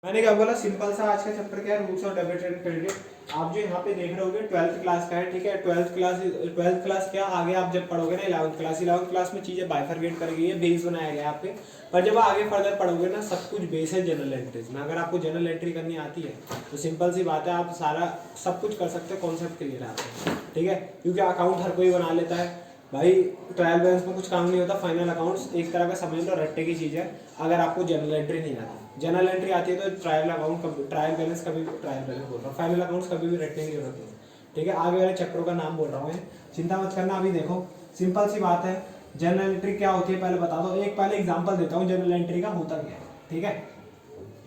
मैंने क्या बोला, सिंपल सा आज का चैप्टर क्या है, rules of debit and credit. आप जो यहाँ पे देख रहे होगे 12th क्लास का है, ठीक है। 12th क्लास क्या आगे आप जब पढ़ोगे ना 11th क्लास में चीजें बाइफरकेट कर गई है, बेस बनाया गया है आप पे। पर जब आगे फर्दर पढ़ोगे ना सब कुछ बेस है जनरल एंट्रीज में। अगर आपको जनरल एंट्री करनी आती है तो सिंपल सी बात है, आप सारा सब कुछ कर सकते हो, कॉन्सेप्ट क्लियर आता है, ठीक है। क्योंकि अकाउंट हर कोई बना लेता है भाई, ट्रायल बैलेंस में कुछ काम नहीं होता। फाइनल अकाउंट्स एक तरह का समझ लो रट्टे की चीज़ है। अगर आपको जनरल एंट्री नहीं आती, जनरल एंट्री आती है तो ट्रायल बैलेंस कभी ट्रायल बैलेंस बोल रहा हूँ, फाइनल अकाउंट्स कभी भी रटने की जरूरत नहीं, ठीक है। आगे वाले चैप्टरों का नाम बोल रहा हूँ, चिंता मत करना। अभी देखो सिंपल सी बात है, जनरल एंट्री क्या होती है पहले बता दो। एक पहले एग्जाम्पल देता हूँ जनरल एंट्री का होता क्या है, ठीक है।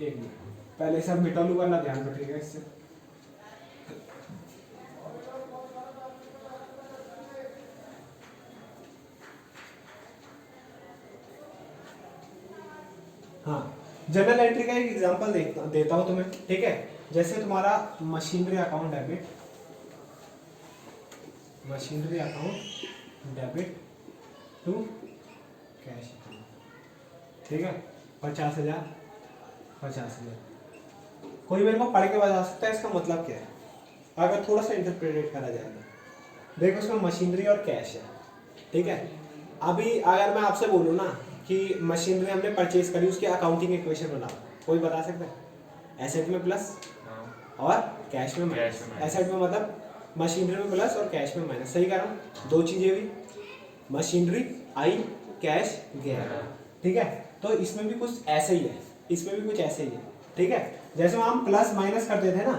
एक मिनट पहले सब मिटा लू करना ध्यान रखिएगा इससे। हाँ, जनरल एंट्री का एक एग्जांपल देता हूं तुम्हें, ठीक है। जैसे तुम्हारा machinery account debit to cash account, ठीक है। 50,000 कोई मेरे को पढ़ के बता सकता है इसका मतलब क्या है, अगर थोड़ा सा इंटरप्रेट करा जाएगा। देखो इसमें मशीनरी और कैश है, ठीक है। अभी अगर मैं आपसे बोलूँ ना कि मशीनरी हमने परचेज करी, उसकी अकाउंटिंग इक्वेशन बनाओ, कोई बता सकता है? एसेट में प्लस और कैश में माइनस। एसेट में मतलब मशीनरी में प्लस और कैश में माइनस, सही कह रहा हूँ। दो चीजें हुई, मशीनरी आई, कैश गया, ठीक है। तो इसमें भी कुछ ऐसे ही है, इसमें भी कुछ ऐसे ही है, ठीक है। जैसे हम प्लस माइनस करते थे ना,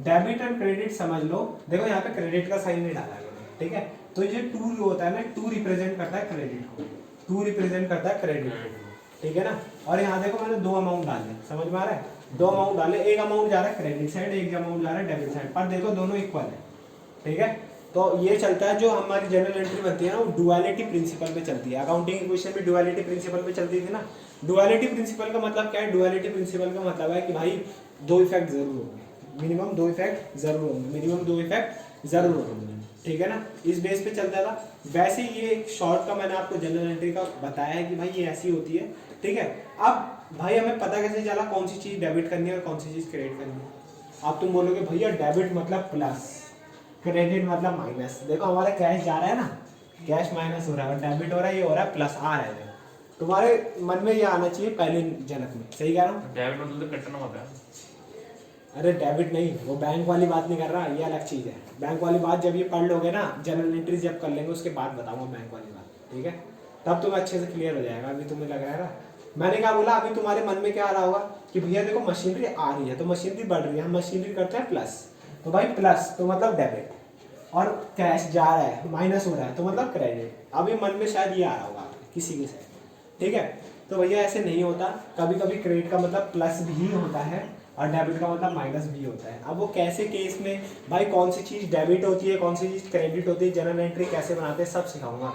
डेबिट एंड क्रेडिट समझ लो। देखो यहाँ पे क्रेडिट का साइन नहीं डाला है, ठीक है। तो ये टू जो होता है ना, टू रिप्रेजेंट करता है क्रेडिट को, टू रिप्रेजेंट करता है क्रेडिट को, ठीक है ना। और यहाँ देखो मैंने दो अमाउंट डाले, समझ में आ रहा है? दो अमाउंट डाले, एक अमाउंट जा रहा है क्रेडिट साइड, एक अमाउंट जा रहा है डेबिट साइड, पर देखो दोनों इक्वल है, ठीक है। तो ये चलता है, जो हमारी जनरल एंट्री बनती है ना, वो डुअलिटी प्रिंसिपल पे चलती है। अकाउंटिंग इक्वेशन भी डुअलिटी प्रिंसिपल पे चलती थी ना। डुअलिटी प्रिंसिपल का मतलब क्या है? डुअलिटी प्रिंसिपल का मतलब है कि भाई दो इफेक्ट जरूर होंगे, मिनिमम दो इफेक्ट जरूर होंगे, मिनिमम दो इफेक्ट जरूर होंगे, ठीक है ना। इस बेस पे चलता था। वैसे ये एक शॉर्ट का मैंने आपको जनरल एंट्री का बताया है कि भाई ये ऐसी होती है, ठीक है। अब भाई हमें पता कैसे चला कौन सी चीज डेबिट करनी है और कौन सी चीज क्रेडिट करनी है? अब तुम बोलोगे भैया डेबिट मतलब प्लस, क्रेडिट मतलब माइनस। देखो हमारा कैश जा रहा है ना, कैश माइनस हो रहा है, और डेबिट हो रहा है, ये हो रहा है प्लस आ रहा है। तुम्हारे मन में ये आना चाहिए पहले जनक में, सही कह रहा हूँ। डेबिट मतलब तो कटना होता है। अरे डेबिट नहीं, वो बैंक वाली बात नहीं कर रहा, ये अलग चीज है। बैंक वाली बात जब ये पढ़ लोगे ना, जनरल एंट्री जब कर लेंगे उसके बाद बताऊंगा बैंक वाली बात, ठीक है। तब तुम्हें अच्छे से क्लियर हो जाएगा। अभी तुम्हें लग रहा है ना, मैंने क्या बोला, अभी तुम्हारे मन में क्या आ रहा होगा कि भैया देखो मशीनरी आ रही है तो मशीनरी बढ़ रही है, हम मशीनरी करते हैं प्लस, तो भाई प्लस तो मतलब डेबिट, और कैश जा रहा है माइनस हो रहा है तो मतलब क्रेडिट। अभी मन में शायद ये आ रहा होगा किसी के साथ, ठीक है। तो भैया ऐसे नहीं होता, कभी कभी क्रेडिट का मतलब प्लस भी होता है और डेबिट का मतलब माइनस भी होता है। अब वो कैसे केस में भाई कौन सी चीज़ डेबिट होती है, कौन सी चीज़ क्रेडिट होती है, जनरल एंट्री कैसे बनाते हैं, सब सिखाऊंगा,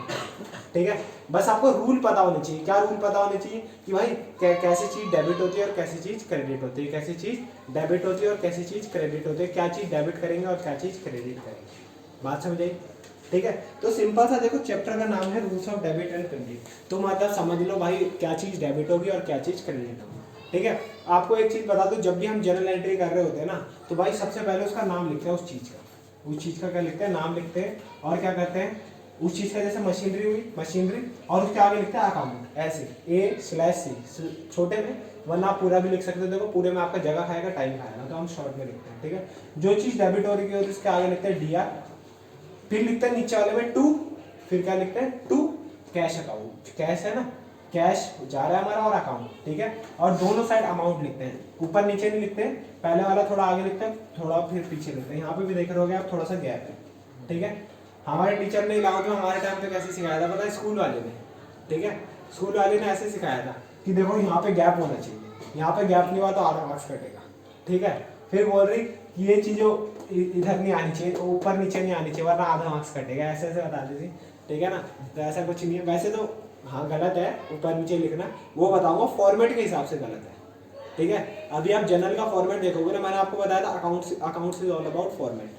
ठीक है। बस आपको रूल पता होने चाहिए। क्या रूल पता होने चाहिए कि भाई कैसी चीज़ डेबिट होती है और कैसी चीज़ क्रेडिट होती है, कैसी चीज़ डेबिट होती है और कैसी चीज़ क्रेडिट होती है, क्या चीज़ डेबिट करेंगे और क्या चीज़ क्रेडिट करेंगे। बात समझ आई, ठीक है। तो सिंपल सा देखो, चैप्टर का नाम है rules of debit and credit. तो मतलब समझ लो भाई क्या चीज़ डेबिट होगी और क्या चीज़ क्रेडिट होगी, ठीक है। आपको एक चीज़ बता दूं, जब भी हम जनरल एंट्री कर रहे होते हैं ना, तो भाई सबसे पहले उसका नाम लिखते हैं, उस चीज़ का क्या लिखते हैं, नाम लिखते हैं। और क्या करते हैं, उस चीज़ का जैसे मशीनरी हुई मशीनरी, और उसके आगे लिखते हैं अकाउंट, ऐसे A/C छोटे में, वरना आप पूरा भी लिख सकते हो। देखो पूरे में आपका जगह खाएगा, टाइम खाएगा, तो हम शॉर्ट में लिखते हैं, ठीक है। जो चीज़ डेबिट हो रही है उसके आगे लिखते हैं DR, फिर लिखते हैं नीचे वाले में टू, फिर क्या लिखते हैं टू कैश अकाउंट, कैश है ना, कैश जा रहा है हमारा और अकाउंट, ठीक है। और दोनों साइड अमाउंट लिखते हैं, ऊपर नीचे नहीं लिखते हैं, पहले वाला थोड़ा आगे लिखते हैं, थोड़ा फिर पीछे लिखते हैं। यहाँ पे भी देख रहे होगे आप, थोड़ा सा गैप है, ठीक है। हमारे टीचर ने इलाहाबाद में हमारे टाइम पे कैसे सिखाया था पता है, स्कूल वाले ने, ठीक है। स्कूल वाले ने ऐसे सिखाया था कि देखो यहाँ पे गैप होना चाहिए, यहाँ पे गैप नहीं हुआ तो आधा मार्क्स कटेगा, ठीक है। फिर बोल रही कि ये चीज़ इधर नहीं आनी चाहिए, ऊपर नीचे नहीं आनी चाहिए, वरना आधा मार्क्स कटेगा, ऐसे ऐसे बताती थी, ठीक है ना। तो ऐसा कुछ नहीं है वैसे तो, हाँ गलत है ऊपर नीचे लिखना, वो बताऊंगा फॉर्मेट के हिसाब से गलत है, ठीक है। अभी आप जनरल का फॉर्मेट देखोगे ना, मैंने आपको बताया था accounts is all about format,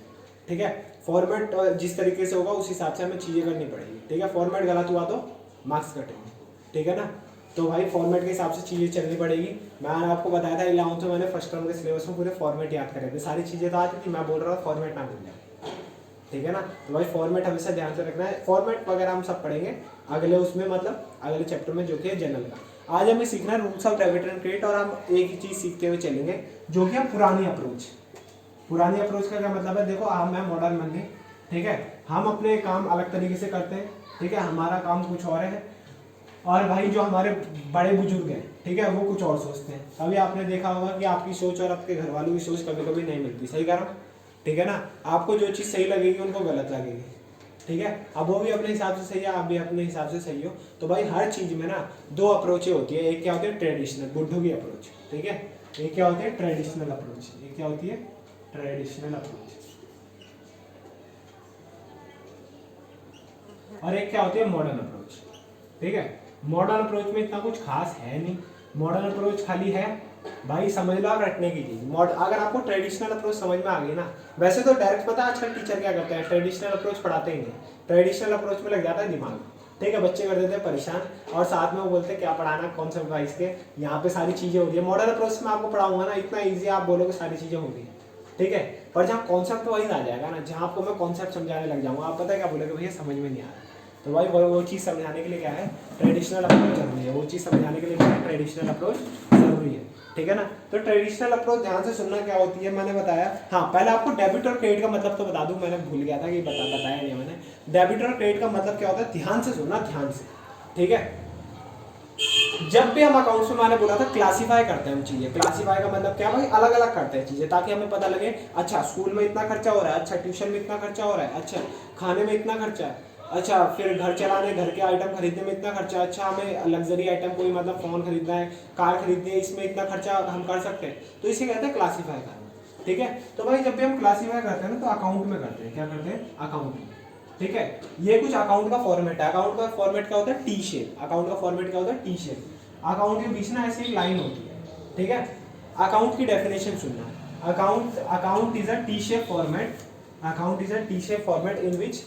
ठीक है। फॉर्मेट जिस तरीके से होगा उस हिसाब से हमें चीज़ें करनी पड़ेगी, ठीक है। फॉर्मेट गलत हुआ तो मार्क्स कटेंगे, ठीक है ना। तो भाई फॉर्मेट के हिसाब से चीज़ें चलनी पड़ेगी। मैंने आपको बताया था 11th में मैंने फर्स्ट टर्म के सिलेबस में पूरे फॉर्मेट याद करे थे, सारी चीज़ें तो आती थी, मैं बोल रहा हूँ फॉर्मेट ना भूल जाए, ठीक है ना। तो भाई फॉर्मेट हमेशा ध्यान से रखना है। फॉर्मेट वगैरह हम सब पढ़ेंगे अगले उसमें, मतलब अगले चैप्टर में, जो कि है जनरल का। आज हमें सीखना है rules of debit and credit, और हम एक ही चीज़ सीखते हुए चलेंगे जो कि है पुरानी अप्रोच। पुरानी अप्रोच का क्या मतलब है, देखो हम है मॉडर्न बंदे, ठीक है, हम अपने काम अलग तरीके से करते हैं, ठीक है, हमारा काम कुछ और है, और भाई जो हमारे बड़े बुजुर्ग हैं, ठीक है, वो कुछ और सोचते हैं। अभी आपने देखा होगा कि आपकी सोच और आपके घर वालों की सोच कभी कभी नहीं मिलती, सही कह रहा हूँ, ठीक है ना। आपको जो चीज़ सही लगेगी उनको गलत लगेगी, ठीक है। अब वो भी अपने हिसाब से सही है, आप भी अपने हिसाब से सही हो। तो भाई हर चीज़ में ना दो अप्रोचें होती है, एक क्या होती है ट्रेडिशनल बुद्धू की अप्रोच, ठीक है, एक क्या होती है ट्रेडिशनल अप्रोच, एक क्या होती है ट्रेडिशनल अप्रोच, और एक क्या होती है मॉडर्न अप्रोच, ठीक है। मॉडर्न अप्रोच में इतना कुछ खास है नहीं, मॉडर्न अप्रोच खाली है भाई समझ लो आप रटने की चीज। अगर आपको ट्रेडिशनल अप्रोच समझ में आ गई ना, वैसे तो डायरेक्ट पता है आजकल टीचर क्या करते हैं, ट्रेडिशनल अप्रोच पढ़ाते ही नहीं, ट्रेडिशनल अप्रोच में लग जाता है दिमाग, ठीक है, बच्चे कर देते हैं परेशान, और साथ में वो बोलते हैं क्या पढ़ाना, कॉन्सेप्ट वाइज के यहाँ पे सारी चीजें हो रही है। मॉडर्न अप्रोच में आपको पढ़ाऊंगा ना, इतना ईजी आप बोलोगे सारी चीजें हो रही है, ठीक है, पर जहाँ कॉन्सेप्ट वाइज आ जाएगा ना, जहाँ आपको मैं कॉन्सेप्ट समझाने लग जाऊंगा, आप पता है क्या बोलोगे, भैया समझ में नहीं आ रहा। तो भाई वो चीज़ समझाने के लिए क्या है ट्रेडिशनल अप्रोच जरूरी है, वो चीज़ समझाने के लिए क्या है ट्रेडिशनल अप्रोच जरूरी है, ठीक है ना। तो ट्रेडिशनल अप्रोच ध्यान से सुनना क्या होती है, मैंने बताया। हाँ पहले आपको डेबिट और क्रेडिट का मतलब तो बता दूं, मैंने भूल गया था कि बताया नहीं मैंने। डेबिट और क्रेडिट का मतलब क्या होता है, ध्यान से सुनना, ध्यान से, ठीक है। जब भी हम अकाउंट्स में, मैंने बोला था क्लासीफाई करते हैं हम चीजें, क्लासीफाई का मतलब क्या भाई, अलग अलग करते हैं चीजें, ताकि हमें पता लगे अच्छा स्कूल में इतना खर्चा हो रहा है, अच्छा ट्यूशन में इतना खर्चा हो रहा है, अच्छा खाने में इतना खर्चा है, अच्छा फिर घर चलाने, घर के आइटम खरीदने में इतना खर्चा, अच्छा हमें लग्जरी आइटम कोई मतलब फोन खरीदना है, कार खरीदनी है, इसमें इतना खर्चा हम कर सकते हैं। तो इसे कहते हैं क्लासीफाई करना, ठीक है। तो भाई जब भी हम क्लासीफाई करते हैं ना, तो अकाउंट में करते हैं, क्या करते हैं अकाउंट में, ठीक है। ये कुछ अकाउंट का फॉर्मेट है। अकाउंट का फॉर्मेट क्या होता है टी शेप, अकाउंट का फॉर्मेट क्या होता है टी शेप। अकाउंट के बीच ना ऐसी एक लाइन होती है, ठीक है। अकाउंट की डेफिनेशन सुनना, account is a T shape format, account is a T shape format in which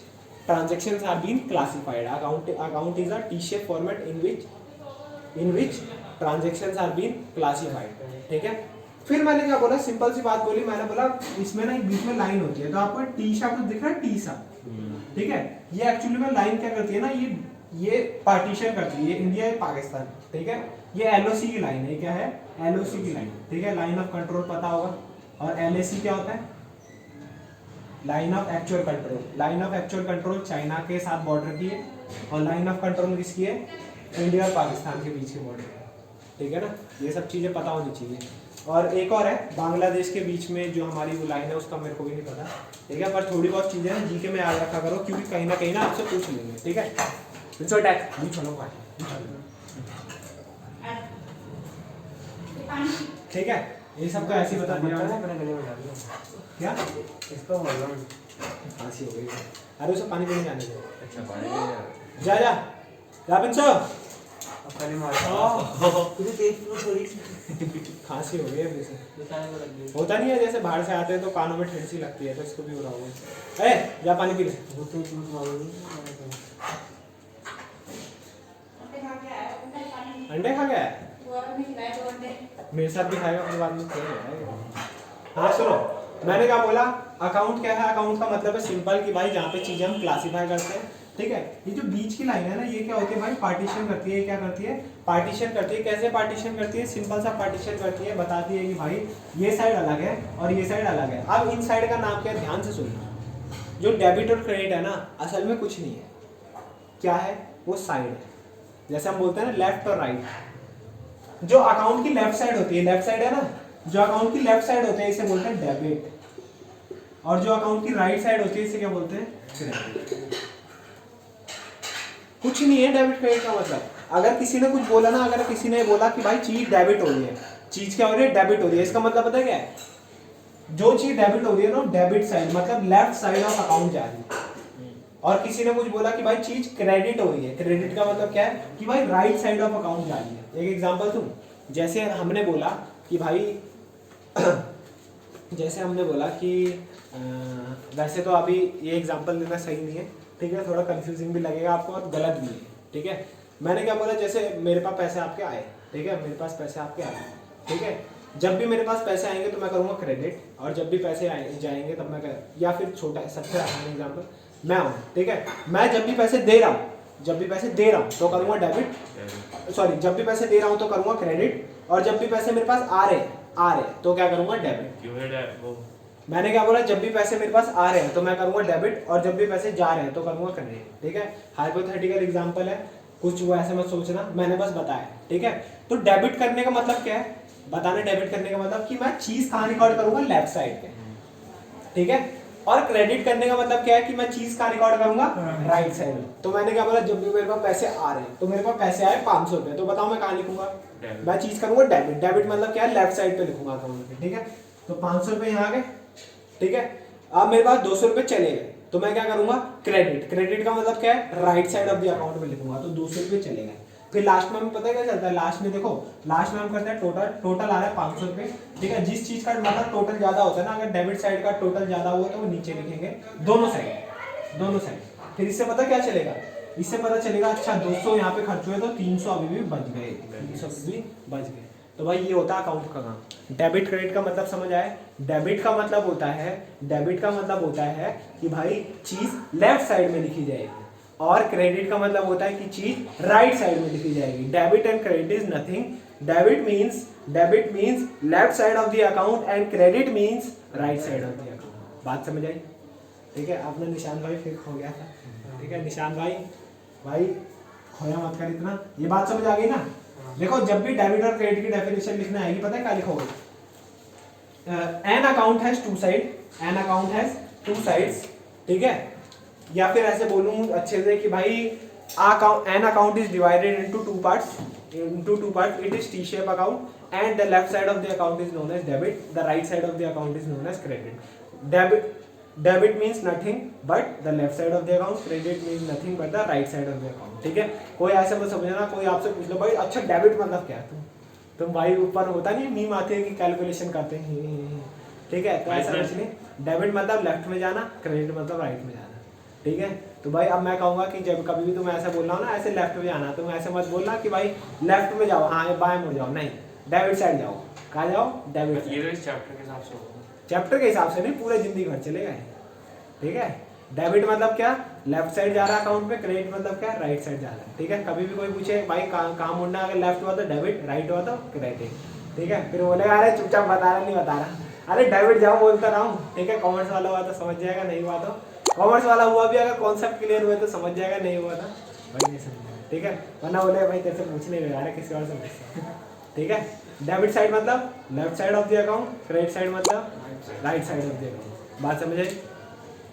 transactions are being classified. Account is a T-shaped format in which transactions are being classified, ठीक है। फिर मैंने क्या बोला, simple सी बात बोली, मैंने बोला इसमें ना एक बीच में लाइन होती है, तो आपको टी सा कुछ दिख रहा है, टी सा, ठीक है। ये एक्चुअली में लाइन क्या करती है ना, ये पार्टीशन करती है, ये इंडिया है पाकिस्तान, ठीक है। ये एलओसी की लाइन है, क्या है एलओसी की लाइन, ठीक है, लाइन ऑफ कंट्रोल पता होगा। और एलएसी क्या होता है, line of actual control. Line of actual control China के साथ बॉर्डर की है, और लाइन ऑफ कंट्रोल किसकी है, इंडिया और पाकिस्तान के बीच के बॉर्डर है, ठीक है ना। ये सब चीज़ें पता होनी चाहिए। और एक और है बांग्लादेश के बीच में जो हमारी वो लाइन है, उसका मेरे को भी नहीं पता, ठीक है, पर थोड़ी बहुत चीज़ें जीके में याद रखा करो, क्योंकि कहीं ना आपसे पूछ लेंगे, ठीक है। ठीक है, ये सब तो ऐसे ही बता दिया मैंने। क्या इसको खांसी हो गई, अरे उसे पानी पीने जाने दो। अच्छा पानी जा जा राबिन खांसी हो गई है, होता नहीं है, जैसे बाहर से आते हैं तो कानों में ठंड सी लगती है, तो इसको भी हो रहा होगा। ए जा पानी पी ले। अंडे खा गया है, मेरे साथ भी खाएगा, फिर बाद में हाँ सुनो, मैंने क्या बोला, अकाउंट क्या है, अकाउंट का मतलब है सिंपल कि भाई जहाँ पे चीजें हम क्लासीफाई करते हैं, ठीक है। ये जो बीच की लाइन है ना, ये क्या होती है भाई, पार्टीशन करती है, क्या करती है पार्टीशन करती है। कैसे पार्टीशन करती है, सिंपल सा पार्टीशन करती है, बताती है कि भाई ये साइड अलग है और ये साइड अलग है। अब इन साइड का नाम क्या है, ध्यान से सुनना, जो डेबिट और क्रेडिट है ना, असल में कुछ नहीं है, क्या है वो साइड है, जैसे हम बोलते हैं ना लेफ्ट और राइट। जो अकाउंट की लेफ्ट साइड होती है, लेफ्ट साइड है ना, जो अकाउंट की लेफ्ट साइड होती है इसे बोलते हैं डेबिट, और जो अकाउंट की राइट साइड होती है इसे क्या बोलते हैं क्रेडिट। कुछ नहीं है डेबिट क्रेडिट का मतलब। अगर किसी ने कुछ बोला ना, अगर किसी ने बोला कि भाई चीज डेबिट हो रही है, चीज क्या हो रही है डेबिट हो रही है, इसका मतलब पता है क्या है, जो चीज डेबिट हो रही है ना डेबिट साइड मतलब लेफ्ट साइड ऑफ अकाउंट जा रही है। और किसी ने कुछ बोला कि भाई चीज क्रेडिट हो रही है, क्रेडिट का मतलब क्या है कि भाई राइट साइड ऑफ अकाउंट जा रही है। एक एग्जांपल दूं, जैसे हमने बोला कि भाई जैसे हमने बोला कि वैसे तो अभी ये एग्जांपल देना सही नहीं है, ठीक है, थोड़ा कंफ्यूजिंग भी लगेगा आपको और गलत भी है, ठीक है। मैंने क्या बोला, जैसे मेरे पास पैसे आपके आए, ठीक है, मेरे पास पैसे आपके आए, ठीक है, जब भी मेरे पास पैसे आएंगे तो मैं करूँगा क्रेडिट, और जब भी पैसे जाएंगे तब मैं या फिर छोटा सबसे आसान एग्जाम्पल मैं हूँ, ठीक है, मैं जब भी पैसे दे रहा हूँ, जब भी पैसे दे रहा हूँ तो करूँगा डेबिट, सॉरी जब भी पैसे दे रहा हूँ तो करूँगा क्रेडिट, और जब भी पैसे मेरे पास आ रहे तो क्या करूँगा डेबिट। मैंने क्या बोला, जब भी पैसे मेरे पास आ रहे हैं तो मैं करूँगा डेबिट, और जब भी पैसे जा रहे हैं तो करूँगा क्रेडिट, ठीक है। हाइपोथेटिकल एग्जांपल है, कुछ वो ऐसे मत सोचना, मैंने बस बताया, ठीक है। तो डेबिट करने का मतलब क्या है, बताना, डेबिट करने का मतलब कि मैं चीज कहाँ रिकॉर्ड करूंगा, लेफ्ट साइड पे, ठीक है। और क्रेडिट करने का मतलब क्या है कि मैं चीज कहाँ रिकॉर्ड करूंगा, राइट साइड में। तो मैंने क्या बोला, जब भी मेरे पास पैसे आ रहे हैं, तो मेरे पास पैसे आए 500 रुपए, तो बताओ मैं कहाँ लिखूंगा, मैं चीज करूंगा डेबिट। डेबिट मतलब क्या है, लेफ्ट साइड पे लिखूंगा अकाउंट पे, ठीक है। तो 500 रुपए यहाँ आ गए, ठीक है। अब मेरे पास 200 रुपए चले गए, तो मैं क्या करूंगा, क्रेडिट। क्रेडिट का मतलब क्या है, right side of the account में लिखूंगा, तो 200 रुपए चले गए। फिर लास्ट में हमें पता है क्या चलता है, लास्ट में देखो, लास्ट में हम करते हैं टोटल आ रहा है 500 रुपए, ठीक है। जिस चीज का मतलब टोटल ज्यादा होता है ना, अगर डेबिट साइड का टोटल ज्यादा हुआ तो वो नीचे लिखेंगे, दोनों साइड। फिर इससे पता क्या चलेगा, इससे पता चलेगा अच्छा 200 यहाँ पे खर्च हुए तो 300 अभी भी बच गए, 300 अभी भी बच गए। तो भाई ये होता है अकाउंट का काम। डेबिट क्रेडिट का मतलब समझ आए, डेबिट का मतलब होता है कि भाई चीज लेफ्ट साइड में लिखी जाएगी, और क्रेडिट का मतलब होता है कि चीज राइट साइड में लिखी जाएगी। Debit and credit is nothing, debit means left side of the account and credit means right side of the account. बात समझ आई, ठीक है। आपने निशान भाई फिर खो गया था, ठीक है। निशान भाई खोया मत कर इतना, ये बात समझ आ गई ना। देखो जब भी डेबिट और क्रेडिट की डेफिनेशन लिखना आएगी, पता है क्या लिखोगे, an account has two sides, ठीक है। या फिर ऐसे बोलूं अच्छे से कि भाई an account is divided into two parts, it is T shape account and the left side of the account is known as debit, the right side of the account is known as credit. Debit means nothing but the left side of the account, credit means nothing but the right side of the account, ठीक है। कोई ऐसे मत समझना, कोई आपसे पूछ लो भाई अच्छा डेबिट मतलब क्या है, तुम भाई ऊपर होता नहीं मीम आते हैं कि कैलकुलेशन करते हैं, ठीक है। तो ऐसा कुछ नहीं, डेबिट मतलब लेफ्ट में जाना, क्रेडिट मतलब राइट में जाना, ठीक है। तो भाई अब मैं कहूंगा कि जब कभी भी तुम ऐसा बोल रहा हो ना, ऐसे लेफ्ट में जाना, तुम ऐसे मत बोलना कि भाई लेफ्ट में जाओ, हाँ बाएं मुड़ जाओ, नहीं, डेबिट साइड जाओ। कहाँ जाओ, डेबिट। ये तो इस चैप्टर के हिसाब से होगा, चैप्टर के हिसाब से नहीं, पूरे जिंदगी भर चलेगा, ठीक है। डेबिट मतलब क्या, लेफ्ट साइड जा रहा है अकाउंट पे, क्रेडिट मतलब क्या, राइट साइड जा रहा है, ठीक है। कभी भी कोई पूछे भाई कहाँ मुड़ना, अगर लेफ्ट हुआ तो डेबिट, राइट हुआ तो क्रेडिट, ठीक है। फिर बोलेगा अरे चुपचाप बता रहा नहीं बता रहा, अरे डेबिट जाओ बोलता रहा हूँ, ठीक है। कॉमर्स वाला हुआ तो समझ जाएगा, नहीं हुआ तो कॉमर्स वाला हुआ भी अगर कॉन्सेप्ट क्लियर हुए तो समझ जाएगा, नहीं हुआ था भाई नहीं समझेगा, ठीक है। वरना बोले भाई तेरे से पूछने लगा रहे किसी और से पूछ, ठीक है। डेबिट साइड मतलब left side of the account, credit side मतलब right side of the account. बात समझ आई,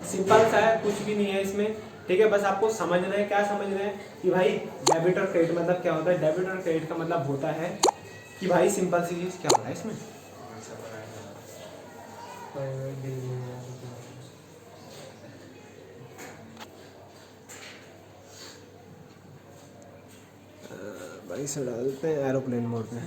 सिंपल सा है, कुछ भी नहीं है इसमें, ठीक है। बस आपको समझना है, क्या समझना है कि भाई डेबिट और क्रेडिट मतलब क्या होता है। डेबिट और क्रेडिट का मतलब होता है कि भाई सिंपल सी चीज क्या होता है इसमें, भाई इसे डालते हैं एरोप्लेन मोड में।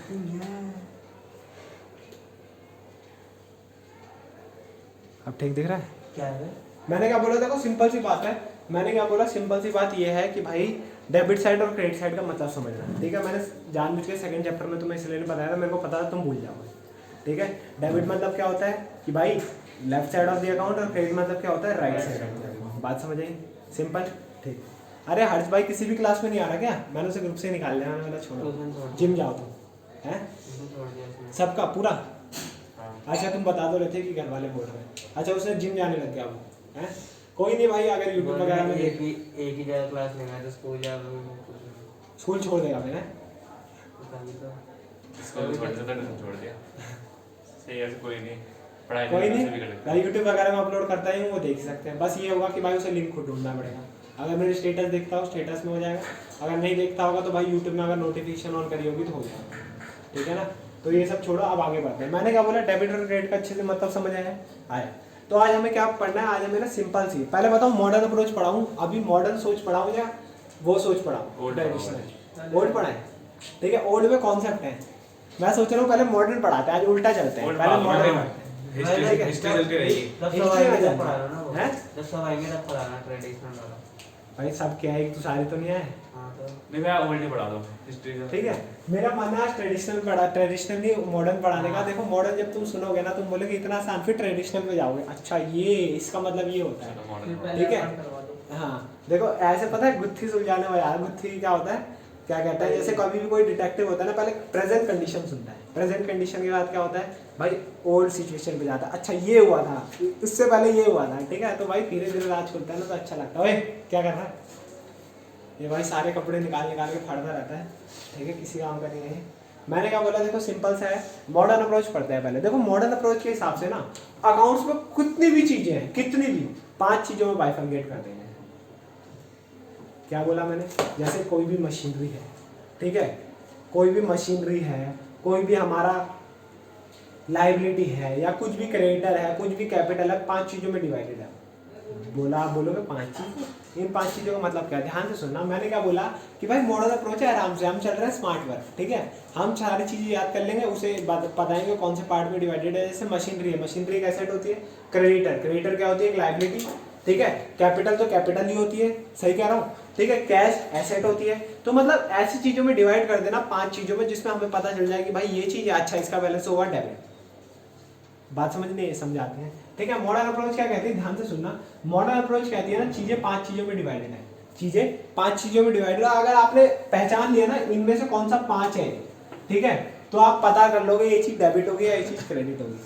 अब ठीक दिख रहा है क्या है, मैंने क्या बोला, देखो सिंपल सी बात है, मैंने क्या बोला, सिंपल सी बात ये है कि भाई डेबिट साइड और क्रेडिट साइड का मतलब समझना, ठीक है। मैंने जानबूझ के सेकंड चैप्टर में तुम्हें इसलिए बताया था, मेरे को पता था तुम भूल जाओगे, ठीक है। डेबिट मतलब क्या होता है कि भाई left side of the account, और क्रेडिट मतलब क्या होता है, right side of the account. बात समझ आई, सिंपल, ठीक। अरे हर्ष भाई किसी भी क्लास में नहीं आ रहा क्या, मैंने उसे ग्रुप से निकाल दिया, मैंने बोला छोड़ो, जिम जाओ तुम, है सबका पूरा। अच्छा तुम बता दो रहे थे कि घर वाले बोल रहे हैं, अच्छा उसने जिम जाने लग गया वो, है कोई नहीं भाई, अगर यूट्यूब वगैरह में एक ही जगह क्लास लेना है तो स्कूल छोड़ देगा मैंने, छोड़ दिया सही है, कोई नहीं भाई यूट्यूब वगैरह में अपलोड करता ही हूँ, वो देख सकते हैं। बस ये होगा कि भाई उसे लिंक खुद ढूंढना पड़ेगा, अगर मेरे स्टेटस देखता हो स्टेटस में हो जाएगा, अगर नहीं देखता होगा तो भाई यूट्यूब में अगर नोटिफिकेशन ऑन करी होगी तो हो जाएगा, ठीक है ना। तो ये सब छोड़ो, अब आगे बढ़ते हैं। मैंने क्या बोला, डेबिट और क्रेडिट का अच्छे से मतलब समझ आया। तो आज हमें क्या पढ़ना है, आज हमें ना सिंपल सी, पहले बताओ मॉडर्न अप्रोच पढ़ाऊँ, अभी मॉडर्न सोच पढ़ाऊँ या वो सोच पढ़ाऊँ, ट्रेडिशनल ओल्ड पढ़ाए, ठीक है। ओल्ड में कॉन्सेप्ट है, मैं सोच रहा हूँ पहले मॉडर्न पढ़ाते हैं, आज उल्टा चलते हैं, पहले मॉडर्न भाई सब क्या है, एक तो सारे तो नहीं आए। नहीं मैं उल्टी पढ़ा दूँ हिस्ट्री का। ठीक है, मेरा मन है ट्रेडिशनल पढ़ा, ट्रेडिशनल नहीं मॉडर्न पढ़ाने का। देखो मॉडर्न जब तुम सुनोगे ना तुम बोलोगे इतना आसान, फिर ट्रेडिशनल पे जाओगे, अच्छा ये इसका मतलब ये होता है। ठीक है, हाँ देखो ऐसे पता है गुत्थी सुलझाने में यार, गुत्थी क्या होता है, क्या कहता है, जैसे कभी भी कोई डिटेक्टिव होता है ना, पहले प्रेजेंट कंडीशन सुनता है, प्रेजेंट कंडीशन के बाद क्या होता है भाई, ओल्ड सिचुएशन पे जाता है, अच्छा ये हुआ था, इससे पहले ये हुआ था। ठीक है, तो भाई धीरे धीरे राज खुलता है ना, तो अच्छा लगता है। ओए क्या कर रहा है ये भाई, सारे कपड़े निकाल निकाल के फाड़ता रहता है। ठीक है, किसी काम का नहीं है। मैंने क्या बोला, देखो सिंपल सा है, मॉडर्न अप्रोच पढ़ते हैं पहले। देखो मॉडर्न अप्रोच के हिसाब से ना अकाउंट्स में कितनी भी चीजें हैं, कितनी भी 5 चीजों में बाइफरगेट कर देंगे। क्या बोला मैंने, जैसे कोई भी मशीनरी है, ठीक है, कोई भी मशीनरी है, कोई भी हमारा लाइबिलिटी है, या कुछ भी क्रेडिटर है, कुछ भी कैपिटल है, 5 चीजों में डिवाइडेड है। बोला, आप बोलोगे 5 चीज, इन 5 चीजों का मतलब क्या है, ध्यान से सुनना। मैंने क्या बोला कि भाई मॉडर्न अप्रोच है, आराम से हम चल रहे हैं स्मार्ट वर्क। ठीक है, हम सारी चीजें याद कर लेंगे, उसे बताएंगे कौन से पार्ट में डिवाइडेड है। जैसे मशीनरी है, मशीनरी एक एसेट होती है। क्रेडिटर, क्रेडिटर क्या होती है, एक लाइबिलिटी। ठीक है, कैपिटल तो कैपिटल ही होती है, सही कह रहा हूँ। ठीक है, कैश एसेट होती है। तो मतलब ऐसी चीजों में डिवाइड कर देना 5 चीजों में, जिसमें हमें पता चल जाए कि भाई ये चीज है, अच्छा इसका बैलेंस होगा डेबिट। बात समझने समझाते हैं। ठीक है, मॉडर्न अप्रोच क्या कहती है, ध्यान से सुनना। मॉडर्न अप्रोच कहती है ना, चीजें 5 चीजों में डिवाइडेड है, चीजें 5 चीजों में डिवाइडेड है। अगर आपने पहचान लिया ना इनमें से कौन सा 5 है, ठीक है, तो आप पता कर लोगे ये चीज डेबिट होगी या ये चीज क्रेडिट होगी।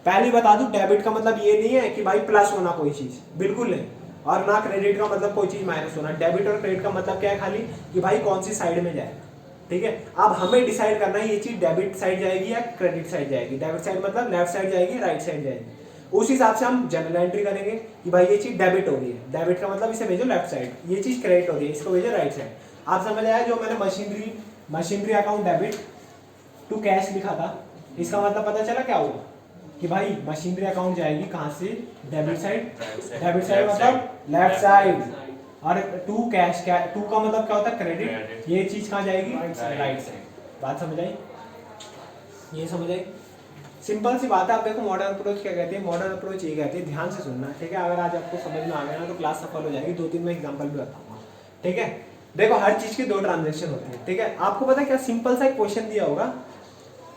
पहले बता दूं, डेबिट का मतलब ये नहीं है कि भाई प्लस होना कोई चीज, बिल्कुल नहीं, और ना क्रेडिट का मतलब कोई चीज माइनस होना। डेबिट और क्रेडिट का मतलब क्या है, खाली कि भाई कौन सी साइड में जाए। ठीक है, अब हमें डिसाइड करना है ये चीज डेबिट साइड जाएगी या क्रेडिट साइड जाएगी। डेबिट साइड मतलब लेफ्ट साइड जाएगी, राइट साइड जाएगी। उस हिसाब से हम जनरल एंट्री करेंगे कि भाई ये चीज डेबिट हो रही है, डेबिट का मतलब इसे भेजो लेफ्ट साइड, ये चीज क्रेडिट हो रही है, इसको भेजो राइट साइड। आप समझ आया, जो मैंने machinery account debit to cash लिखा था, इसका मतलब पता चला क्या हुआ कि भाई मशीनरी अकाउंट जाएगी कहाँ से, डेबिट साइड, डेबिट साइड मतलब लेफ्ट साइड, और टू कैश, टू का मतलब क्या होता है, क्रेडिट, ये चीज कहाँ जाएगी, राइट साइड। बात समझ आई, ये समझ आई, सिंपल सी बात है। आप देखो मॉडर्न अप्रोच क्या कहती है, मॉडर्न अप्रोच ये कहती है, ध्यान से सुनना। ठीक है, अगर आज आपको समझ में आ गया ना तो क्लास सफल हो जाएगी। 2-3 मैं एग्जांपल भी बताऊंगा। ठीक है, देखो हर चीज की 2 ट्रांजेक्शन होती है। ठीक है, आपको पता है क्या, सिंपल सा एक क्वेश्चन दिया होगा,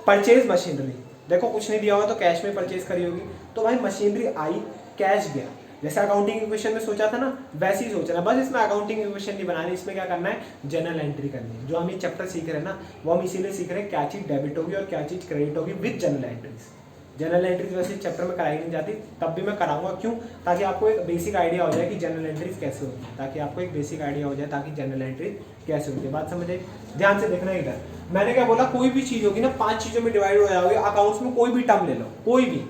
परचेज मशीनरी, देखो कुछ नहीं दिया होगा तो कैश में परचेज करी होगी, तो भाई मशीनरी आई, कैश गया। जैसे अकाउंटिंग इक्वेशन में सोचा था ना, वैसे ही सोचना, बस इसमें अकाउंटिंग इक्वेशन नहीं बनानी, इसमें क्या करना है, जनरल एंट्री करनी है। जो हम ये चैप्टर सीख रहे हैं ना, वो हम इसीलिए सीख रहे हैं क्या चीज डेबिट होगी और क्या चीज क्रेडिट होगी with general entries. General entries वैसे चैप्टर में कराई नहीं जाती, तब भी मैं कराऊंगा, क्यों, ताकि आपको एक बेसिक आइडिया हो जाए कि जनरल एंट्रीज कैसे होती है, ताकि आपको एक बेसिक आइडिया हो जाए ताकि जनरल एंट्रीज कैसे होती है। बात समझ आई, ध्यान से देखना इधर। मैंने क्या बोला, कोई भी चीज होगी ना 5 चीजों में डिवाइड हो जाओगे। अकाउंट्स में कोई भी टर्म ले लो, कोई भी,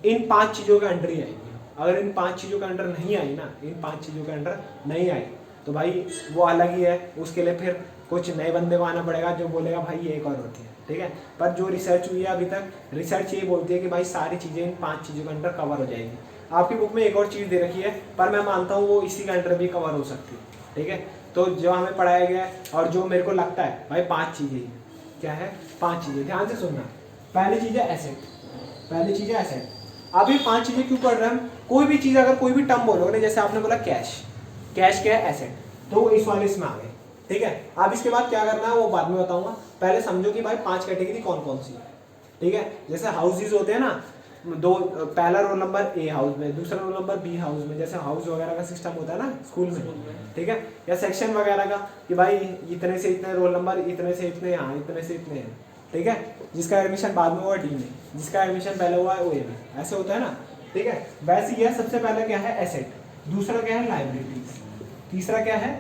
इन 5 चीजों के अंडर ही आएगी। अगर इन 5 चीजों के अंडर नहीं आई ना, इन 5 चीजों के अंडर नहीं आई, तो भाई वो अलग ही है, उसके लिए फिर कुछ नए बंदे को आना पड़ेगा जो बोलेगा भाई ये एक और होती है। ठीक है, पर जो रिसर्च हुई है अभी तक, रिसर्च ये बोलती है कि भाई सारी चीजें इन 5 चीजों के अंडर कवर हो जाएगी। आपकी बुक में एक और चीज दे रखी है, पर मैं मानता हूँ वो इसी के अंडर भी कवर हो सकती है। ठीक है, तो जो हमें पढ़ाया गया है और जो मेरे को लगता है भाई 5 चीजें ही, क्या है, 5 चीजें, ध्यान से सुनना। पहली चीज है एसेट, पहली चीज है एसेट। अब ये 5 चीजें क्यों पढ़ रहे हैं हम, कोई भी चीज अगर कोई भी टर्म बोलोगे, जैसे आपने बोला कैश, कैश क्या है, एसेट, तो वो इस वाले इसमें आ गए। ठीक है, अब इसके बाद क्या करना है वो बाद में बताऊंगा, पहले समझो कि भाई 5 कैटेगरी कौन कौन सी है। ठीक है, जैसे हाउसेज होते हैं ना, दो, पहला रोल नंबर ए हाउस में, दूसरा रोल नंबर बी हाउस में, जैसे हाउस वगैरह का सिस्टम होता है ना स्कूल में। ठीक है, या सेक्शन वगैरह का कि भाई इतने से इतने रोल नंबर, इतने से इतने यहाँ, इतने से इतने हैं। ठीक है, जिसका एडमिशन बाद में हुआ डी में, जिसका एडमिशन पहले हुआ है ओ ए में, ऐसे होता है ना। ठीक है, वैसे ही है। सबसे पहले क्या है, एसेट, दूसरा क्या है, लाइबिलिटीज, तीसरा क्या है,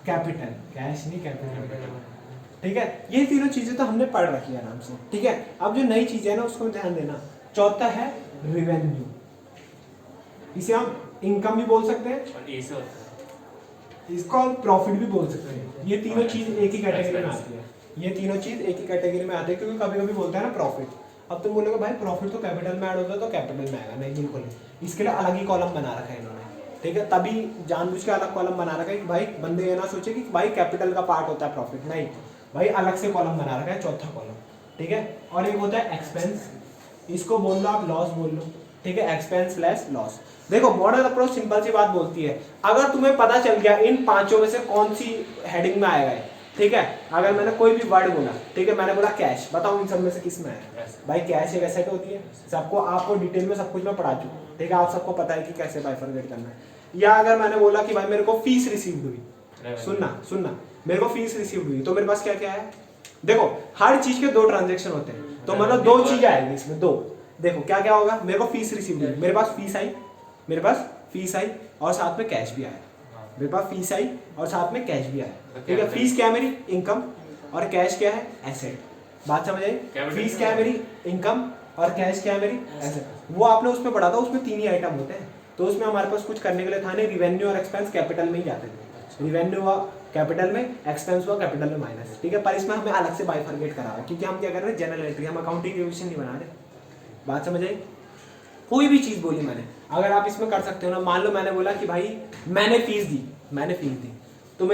कैपिटल, कैश नहीं कैपिटल। ठीक है, ये तीनों चीजें तो हमने पढ़ रखी है आराम से। ठीक है, अब जो नई चीजें है ना उसको ध्यान देना। चौथा है रेवेन्यू, इसे हम इनकम भी बोल सकते हैं और ए से होता है, इसको हम प्रॉफिट भी बोल सकते हैं। ये तीनों चीज एक ही कैटेगरी में आती है, ये तीनों चीज एक ही कैटेगरी में आती है, क्योंकि कभी कभी बोलते हैं ना प्रॉफिट। अब तुम बोलोगे भाई प्रॉफिट तो कैपिटल में ऐड होता है, तो कैपिटल में आएगा, नहीं बिल्कुल नहीं, इसके लिए अलग ही कॉलम बना रखा है इन्होंने। ठीक है, तभी जानबूझ के अलग कॉलम बना रखा है कि भाई बंदे ये ना सोचे कि भाई कैपिटल का पार्ट होता है प्रॉफिट, नहीं भाई अलग से कॉलम बना रखा है, चौथा कॉलम। ठीक है, और एक होता है एक्सपेंस, इसको बोल लो आप लॉस बोल लो। ठीक है, एक्सपेंस लेस लॉस। देखो मॉडल अप्रोच सिंपल सी बात बोलती है, अगर तुम्हें पता चल गया इन पांचों में से कौन सी हेडिंग में आएगा, ठीक है, अगर मैंने कोई भी वर्ड बोला, ठीक है, मैंने बोला कैश, बताओ इन सब में से किस में आएगा? भाई कैश एक एसेट होती है, सबको आपको डिटेल में सब कुछ मैं पढ़ा चुका हूँ, ठीक है, आप सबको पता है कि कैसे बाइफरकेट करना है। या अगर मैंने बोला कि भाई मेरे को फीस रिसीव हुई, सुनना मेरे को फीस रिसीव हुई, तो मेरे पास क्या क्या है? देखो हर चीज के दो ट्रांजेक्शन होते हैं, तो मतलब दो चीजें आएगी इसमें, दो। देखो क्या क्या होगा, मेरे को फीस रिसीव हुई, मेरे पास फीस आई, मेरे पास फीस आई और साथ में कैश भी आया, मेरे पास फीस आई और साथ में कैश भी आया, ठीक है। फीस क्या है मेरी? इनकम, और कैश क्या है? एसेट। बात समझ आई? फीस क्या है मेरी? इनकम, और कैश क्या है मेरी? एसेट। वो आपने उसमें पढ़ा था, उसमें तीन ही आइटम होते हैं, तो उसमें हमारे पास कुछ करने के लिए था नहीं, रिवेन्यू और एक्सपेंस कैपिटल में ही जाते थे, रिवेन्यू हुआ कैपिटल में, एक्सपेंस हुआ कैपिटल में माइनस, ठीक है। पर इसमें हमें अलग से बाइफरकेट करा है, क्योंकि हम क्या कर रहे हैं, जनरल एंट्री, हम अकाउंटिंग रिविजन नहीं बना रहे। बात समझ आई? कोई भी चीज बोली मैंने, अगर आप इसमें कर सकते हो ना, मान लो मैंने बोला कि भाई मैंने फीस दी, तो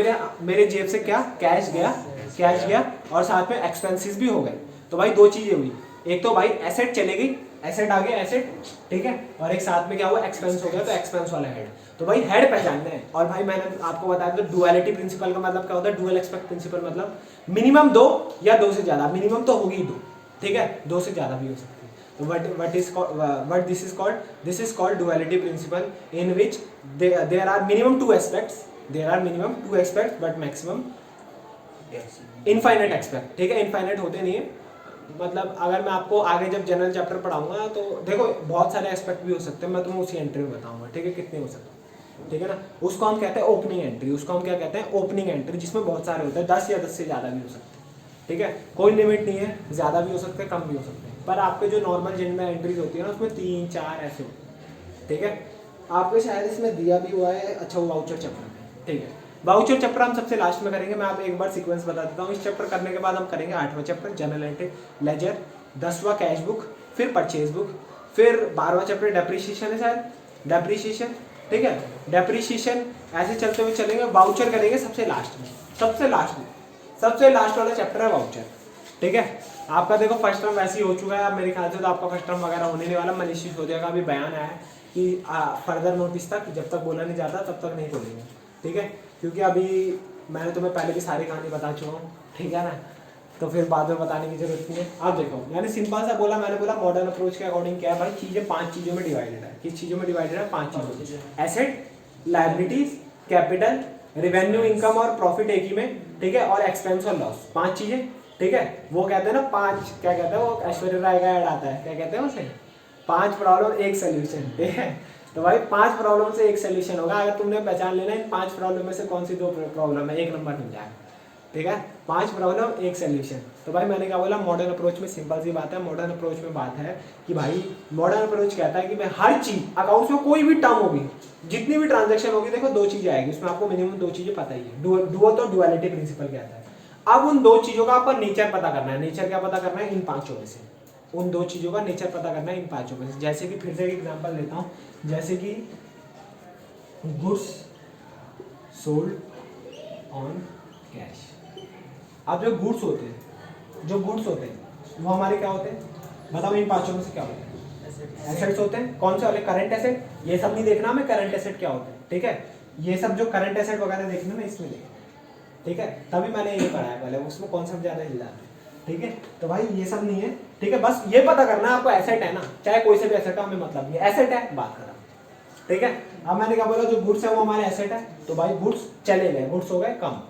मेरे जेब से क्या? कैश गया और साथ में एक्सपेंसेस भी हो गए, तो भाई दो चीजें हुई, एक तो भाई एसेट चले गई, एसेट आ गया एसेट, ठीक है, और एक साथ में क्या हुआ? एक्सपेंस हो गया, तो एक्सपेंस वाला हेड। तो भाई हेड पहचानना है, और भाई मैंने आपको बताया था डुअलिटी प्रिंसिपल का मतलब क्या होता है, डुअल एस्पेक्ट प्रिंसिपल मतलब मिनिमम दो या दो से ज्यादा, मिनिमम तो होगी दो, ठीक है, दो से ज्यादा भी हो सकती है। तो what this is called duality principle, in which there are minimum two aspects but maximum infinite aspect, ठीक है, infinite होते नहीं है। मतलब अगर मैं आपको आगे जब जनरल चैप्टर पढ़ाऊंगा तो देखो बहुत सारे एस्पेक्ट भी हो सकते हैं, मैं तुम्हें उसी एंट्री में बताऊंगा, ठीक है, कितने हो सकते हैं, ठीक है ना। उसको हम कहते हैं ओपनिंग एंट्री, उसको हम क्या कहते हैं? ओपनिंग एंट्री, जिसमें बहुत सारे होते हैं, 10 या 10 से ज़्यादा भी हो सकते हैं, ठीक है, कोई लिमिट नहीं है, ज़्यादा भी हो सकते हैं, कम भी हो सकते हैं। पर आपके जो नॉर्मल जिनमें एंट्रीज होती है ना, उसमें 3 4 ऐसे होते हैं, ठीक है। आपको शायद इसमें दिया भी हुआ है, अच्छा वो वाउचर चैप्टर में, ठीक है। वाउचर चैप्टर हम सबसे लास्ट में करेंगे, मैं आप एक बार सीक्वेंस बता देता हूँ। इस चैप्टर करने के बाद हम करेंगे 8वां चैप्टर जनरल एंट्री लेजर, 10वां कैश बुक, फिर परचेज बुक, फिर 12वां चैप्टर डेप्रिसिएशन है शायद, डेप्रिसिएशन, ठीक है, डेप्रिसिएशन, ऐसे चलते हुए चलेंगे। वाउचर करेंगे सबसे लास्ट में, सबसे लास्ट वाला चैप्टर है वाउचर, ठीक है। आपका देखो फर्स्ट टर्म वैसे ही हो चुका है, अब मेरे ख्याल से तो आपका फर्स्ट टर्म वगैरह होने नहीं वाला, मनीषित हो जाएगा। अभी बयान आया है कि फर्दर नोटिस तक जब तक बोला नहीं जाता तब तक नहीं खोलेंगे, ठीक है, क्योंकि अभी मैंने तुम्हें पहले की सारी कहानी बता चुका हूँ, ठीक है ना, तो फिर बाद में बताने की जरूरत नहीं है। अब देखो मैंने सिंपल सा बोला, मैंने बोला मॉडर्न अप्रोच के अकॉर्डिंग क्या है भाई, चीजें 5 चीजों में डिवाइडेड है। किस चीजों में डिवाइडेड है? 5 चीजों में, asset, liabilities, capital, revenue, income और प्रॉफिट एक ही में, ठीक है, और एक्सपेंस और लॉस, 5 चीजें, ठीक है। वो कहते हैं ना 5, क्या कहते हैं वो, ऐश्वर्या राय का ऐड आता है, क्या कहते हैं उसे, 5 प्रॉब्लम एक सोल्यूशन, ठीक है। तो भाई 5 प्रॉब्लम से एक सोल्यूशन होगा, अगर तुमने पहचान लेना इन 5 प्रॉब्लम में से कौन सी 2 प्रॉब्लम है, 1 नंबर मिल जाएगा, ठीक है। 5 प्रॉब्लम एक सोल्यूशन। तो भाई मैंने क्या बोला, मॉडर्न अप्रोच में सिंपल सी बात है, मॉडर्न अप्रोच में बात है कि भाई मॉडर्न अप्रोच कहता है कि मैं हर चीज अकाउंट्स में कोई भी टर्म होगी, जितनी भी ट्रांजेक्शन होगी, देखो 2 चीजें आएगी उसमें, आपको मिनिमम 2 चीजें पता ही है, डुओ तो डुअलिटी प्रिंसिपल कहता है। अब उन 2 चीजों का आपको नेचर पता करना है। नेचर क्या पता करना है? इन 5 में से उन 2 चीजों का नेचर पता करना है, इन 5 में से। जैसे कि फिर से एक एग्जांपल लेता हूँ, जैसे कि गुड्स सोल्ड ऑन कैश। अब जो गुड्स होते हैं वो हमारे क्या होते हैं, बताओ इन 5 में से क्या होते हैं? एसेट्स होते हैं। कौन से वाले? Current asset. ये सब नहीं देखना हमें, करंट एसेट क्या होते हैं, ठीक है। ये सब जो करंट एसेट वगैरह देखना ना, इसमें देखना, ठीक है। तभी मैंने ये पढ़ाया पहले, उसमें कॉन्सेप्ट ज्यादा हिल जाता है, ठीक है। तो भाई ये सब नहीं है, ठीक है, बस ये पता करना है आपको, एसेट है ना, चाहे कोई से भी एसेट हो, हमें मतलब नहीं, एसेट है, बात करा, ठीक है। अब मैंने क्या बोला, जो गुड्स है वो हमारे एसेट है, तो भाई गुड्स चले गए, गुड्स हो गए कम,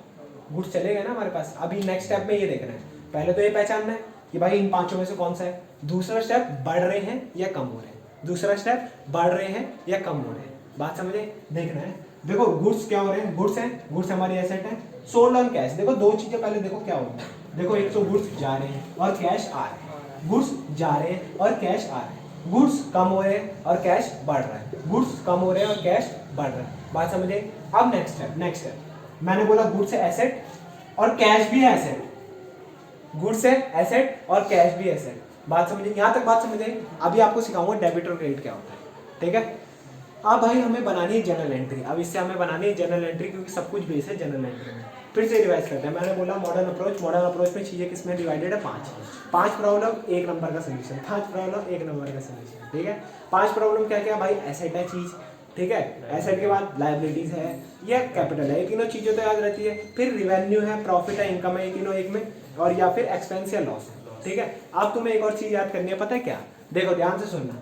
गुड्स चले गए ना हमारे पास। अभी नेक्स्ट स्टेप में ये देखना है, पहले तो ये पहचानना है कि भाई इन 5 में से कौन सा है। दूसरा स्टेप, बढ़ रहे हैं या कम हो रहे हैं, दूसरा स्टेप, बढ़ रहे हैं या कम हो रहे हैं, बात समझे, देखना है। देखो गुड्स क्या हो रहे हैं, गुड्स हैं, गुड्स हमारी एसेट है। सोल्ड ऑन कैश, देखो 2 चीजें पहले देखो क्या होता है, देखो एक तो गुड्स जा रहे हैं और कैश आ रहे हैं, गुड्स जा रहे हैं और कैश आ रहे हैं, गुड्स कम हो रहे हैं और कैश बढ़ रहा है, गुड्स कम हो रहे हैं और कैश बढ़ रहा है, बात समझे। अब नेक्स्ट स्टेप मैंने बोला गुड्स है एसेट और कैश भी है एसेट, गुड्स है एसेट और कैश भी एसेट, बात समझे, यहाँ तक बात समझे। अभी आपको सिखाऊंगा डेबिट और क्रेडिट क्या होता है, ठीक है। अब भाई हमें बनानी है जनरल एंट्री, अब इससे हमें बनानी है जनरल एंट्री, क्योंकि सब कुछ बेस है जनरल एंट्री में। फिर से रिवाइज करते हैं। मैंने बोला मॉडर्न अप्रोच में चीजें किसमें डिवाइडेड है, 5 प्रॉब्लम एक नंबर का सोल्यूशन, 5 प्रॉब्लम एक नंबर का सोल्यूशन, ठीक है। 5 प्रॉब्लम क्या क्या भाई, एसेट है चीज, ठीक है, एसेट के बाद लायबिलिटीज है या कैपिटल है, ये तीनों चीजें तो याद रहती है। फिर रिवेन्यू है, प्रॉफिट है, इनकम है, ये तीनों एक में, और या फिर एक्सपेंस या लॉस है, ठीक है। अब तुम्हें एक और चीज याद करनी है, पता है क्या, देखो ध्यान से सुनना,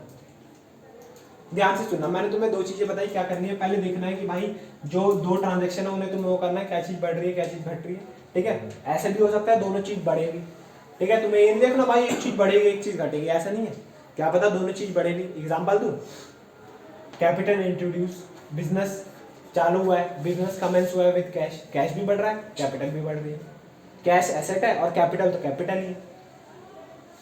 ध्यान से सुनना। मैंने तुम्हें 2 चीजें बताई क्या करनी है। पहले देखना है कि भाई जो 2 ट्रांजेक्शन है उन्हें तुम्हें वो करना है, क्या चीज बढ़ रही है क्या चीज घट रही है, ठीक है। ऐसे भी हो सकता है दोनों चीज बढ़ेगी, ठीक है। तुम्हें ये नहीं देखना भाई एक चीज बढ़ेगी एक चीज घटेगी, ऐसा नहीं है, क्या पता दोनों चीज बढ़ेगी। एग्जाम्पल दूं, कैपिटल इंट्रोड्यूस, बिजनेस चालू हुआ है, बिजनेस कमेंस हुआ है विद कैश, कैश भी बढ़ रहा है कैपिटल भी बढ़ रही है, कैश एसेट है और कैपिटल तो कैपिटल ही है,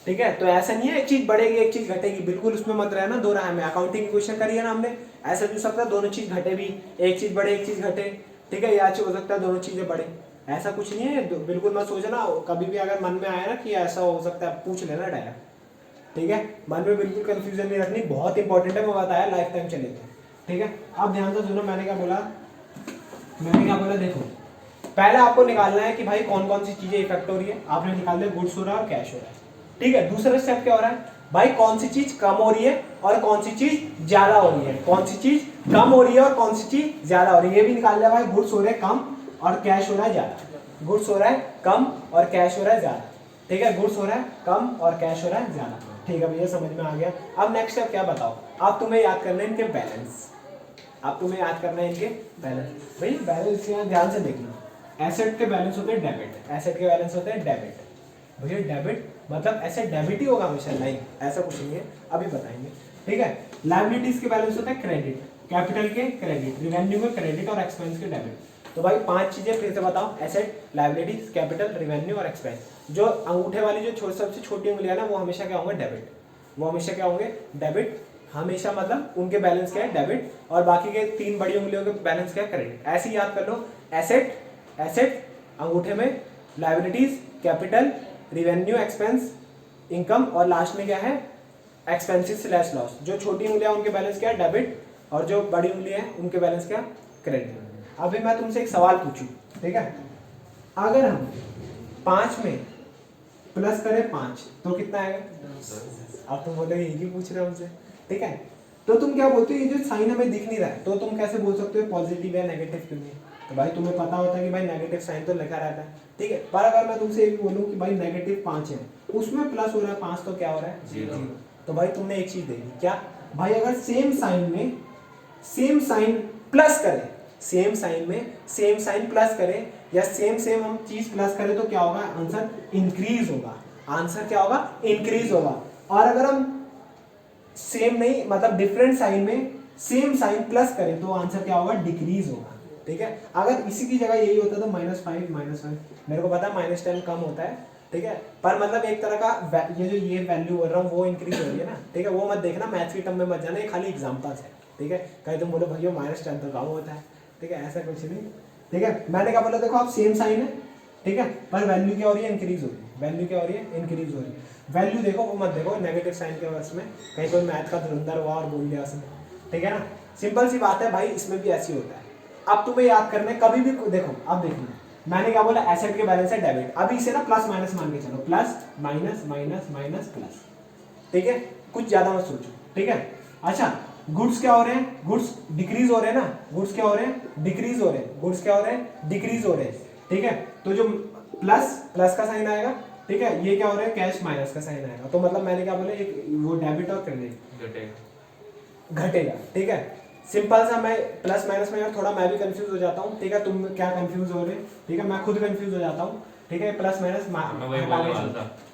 ठीक है। तो ऐसा नहीं है एक चीज बढ़ेगी एक चीज घटेगी, बिल्कुल उसमें मत रहना दो राह में। अकाउंटिंग की क्वेश्चन करी है ना हमने, ऐसा भी हो सकता है दोनों चीज घटे भी, एक चीज बढ़े एक चीज घटे, ठीक है, या हो सकता है दोनों चीजें बढ़े, ऐसा कुछ नहीं है। बिल्कुल मत सोचना, कभी भी अगर मन में आया ना कि ऐसा हो सकता है पूछ लेना डायरेक्ट, ठीक है। मन में बिल्कुल कंफ्यूजन नहीं रखनी, बहुत इंपॉर्टेंट है, मैं बताया लाइफ टाइम चलेगा, ठीक है। अब ध्यान से सुनो, मैंने क्या बोला देखो, पहले आपको निकालना है कि भाई कौन कौन सी चीजें इफेक्ट हो रही है, आपने निकाल दिया गुड्स हो रहा है और कैश हो रहा है, ठीक है। दूसरा स्टेप क्या हो रहा है भाई, कौन सी चीज कम हो रही है और कौन सी चीज ज्यादा हो रही है, कौन सी चीज कम हो रही है और कौन सी चीज ज्यादा हो रही है, ये भी निकाल लिया भाई। गुड्स हो रहे हैं कम और कैश हो रहा है ज्यादा, गुड्स हो रहा है कम और कैश हो रहा है ज्यादा, ठीक है, गुड्स हो रहा है कम और कैश हो रहा है ज्यादा, ठीक है भैया समझ में आ गया। अब नेक्स्ट स्टेप क्या बताओ, अब तुम्हें याद करना है इनके बैलेंस, अब तुम्हें याद करना है इनके बैलेंस। भाई बैलेंस यहाँ ध्यान से देखना, एसेट के बैलेंस होते हैं डेबिट, एसेट के बैलेंस होते हैं डेबिट, भैया डेबिट मतलब एसेट डेबिट ही होगा हमेशा, नहीं ऐसा कुछ नहीं है, अभी बताएंगे, ठीक है। लायबिलिटीज के बैलेंस होता है क्रेडिट, कैपिटल के क्रेडिट, रिवेन्यू के क्रेडिट और एक्सपेंस के डेबिट। तो भाई 5 चीजें फिर से बताओ, एसेट, लायबिलिटीज, कैपिटल, रिवेन्यू और एक्सपेंस। जो अंगूठे वाली जो सबसे छोटी उंगलियां ना वो हमेशा क्या होंगे, डेबिट, वो हमेशा क्या होंगे, डेबिट, हमेशा मतलब उनके बैलेंस क्या है डेबिट, और बाकी के 3 बड़ी उंगलियों के बैलेंस क्या है क्रेडिट। ऐसे ही याद कर लो, एसेट अंगूठे में, liabilities, capital, revenue, expense, income, और लास्ट में क्या है एक्सपेंसेस लेस लॉस। जो छोटी उंगलियां उनके बैलेंस क्या है डेबिट, और जो बड़ी उंगलियां हैं उनके बैलेंस क्या क्रेडिट। अभी मैं तुमसे एक सवाल पूछूं, ठीक है, अगर हम 5 में प्लस करें 5 तो कितना आएगा, अब तुम बोलोगे यही पूछ रहे हो हमसे, ठीक है। तो तुम क्या बोलते हो, ये जो साइन हमें दिख नहीं रहा है तो तुम कैसे बोल सकते हो पॉजिटिव या नेगेटिव क्यों नहीं, तो भाई तुम्हें पता होता है कि भाई नेगेटिव साइन तो लिखा रहता है, ठीक है। पर अगर मैं तुमसे ये भी बोलूं कि भाई नेगेटिव 5 है, उसमें प्लस हो रहा है 5 तो क्या हो रहा है 0, तो भाई तुमने एक चीज देखी क्या भाई, अगर सेम साइन में सेम साइन प्लस करें, सेम साइन में सेम साइन प्लस करें या सेम हम चीज प्लस करें तो क्या होगा, आंसर इंक्रीज होगा, आंसर क्या होगा इंक्रीज होगा। और अगर हम सेम नहीं मतलब डिफरेंट साइन में सेम साइन प्लस करें तो आंसर क्या होगा, डिक्रीज होगा, ठीक है। अगर इसी की जगह यही होता तो -5 मेरे को पता है -10 कम होता है, ठीक है, पर मतलब एक तरह का ये वैल्यू बोल रहा हूँ वो इंक्रीज हो रही है ना, ठीक है, वो मत देखना, मैथ्स की टर्म में मत जाना, ये खाली एग्जांपल्स है, ठीक है। कहीं तुम बोलो भैया -10 तो कम होता है, ठीक है, ऐसा कुछ नहीं, ठीक है। मैंने क्या बोला, देखो आप सेम साइन है, ठीक है, पर वैल्यू क्या हो रही है इंक्रीज हो रही है, वैल्यू क्या हो रही है इंक्रीज हो रही है। वैल्यू देखो वो मत देखो नेगेटिव साइन के वजह में कहीं कोई मैथ का धुरंधर हुआ और बोल दिया उसने, ठीक है ना, सिंपल सी बात है भाई, इसमें भी ऐसी होता है। अब तुम्हें याद करना है कभी भी देखो, अब देखना मैंने क्या बोला, एसेट के बैलेंस है डेबिट, अभी इसे ना प्लस माइनस मान के चलो, plus minus minus minus plus, ठीक है, कुछ ज्यादा मत सोचो, ठीक है। अच्छा गुड्स क्या हो रहे हैं, गुड्स डिक्रीज हो रहे हैं ना, गुड्स क्या हो रहे हैं डिक्रीज हो रहे हैं, गुड्स क्या हो रहे हैं डिक्रीज हो रहे हैं, ठीक है। तो जो प्लस का साइन आएगा, ठीक है, ये क्या हो रहा है कैश माइनस का साइन आएगा, तो मतलब मैंने क्या बोला एक वो डेबिट और क्रेडिट घटेगा, ठीक है। सिंपल सा, मैं प्लस माइनस में यार थोड़ा मैं भी कंफ्यूज हो जाता हूँ, ठीक है, तुम क्या कंफ्यूज हो रहे, ठीक है, मैं खुद कंफ्यूज हो जाता हूँ, ठीक है, प्लस माइनस,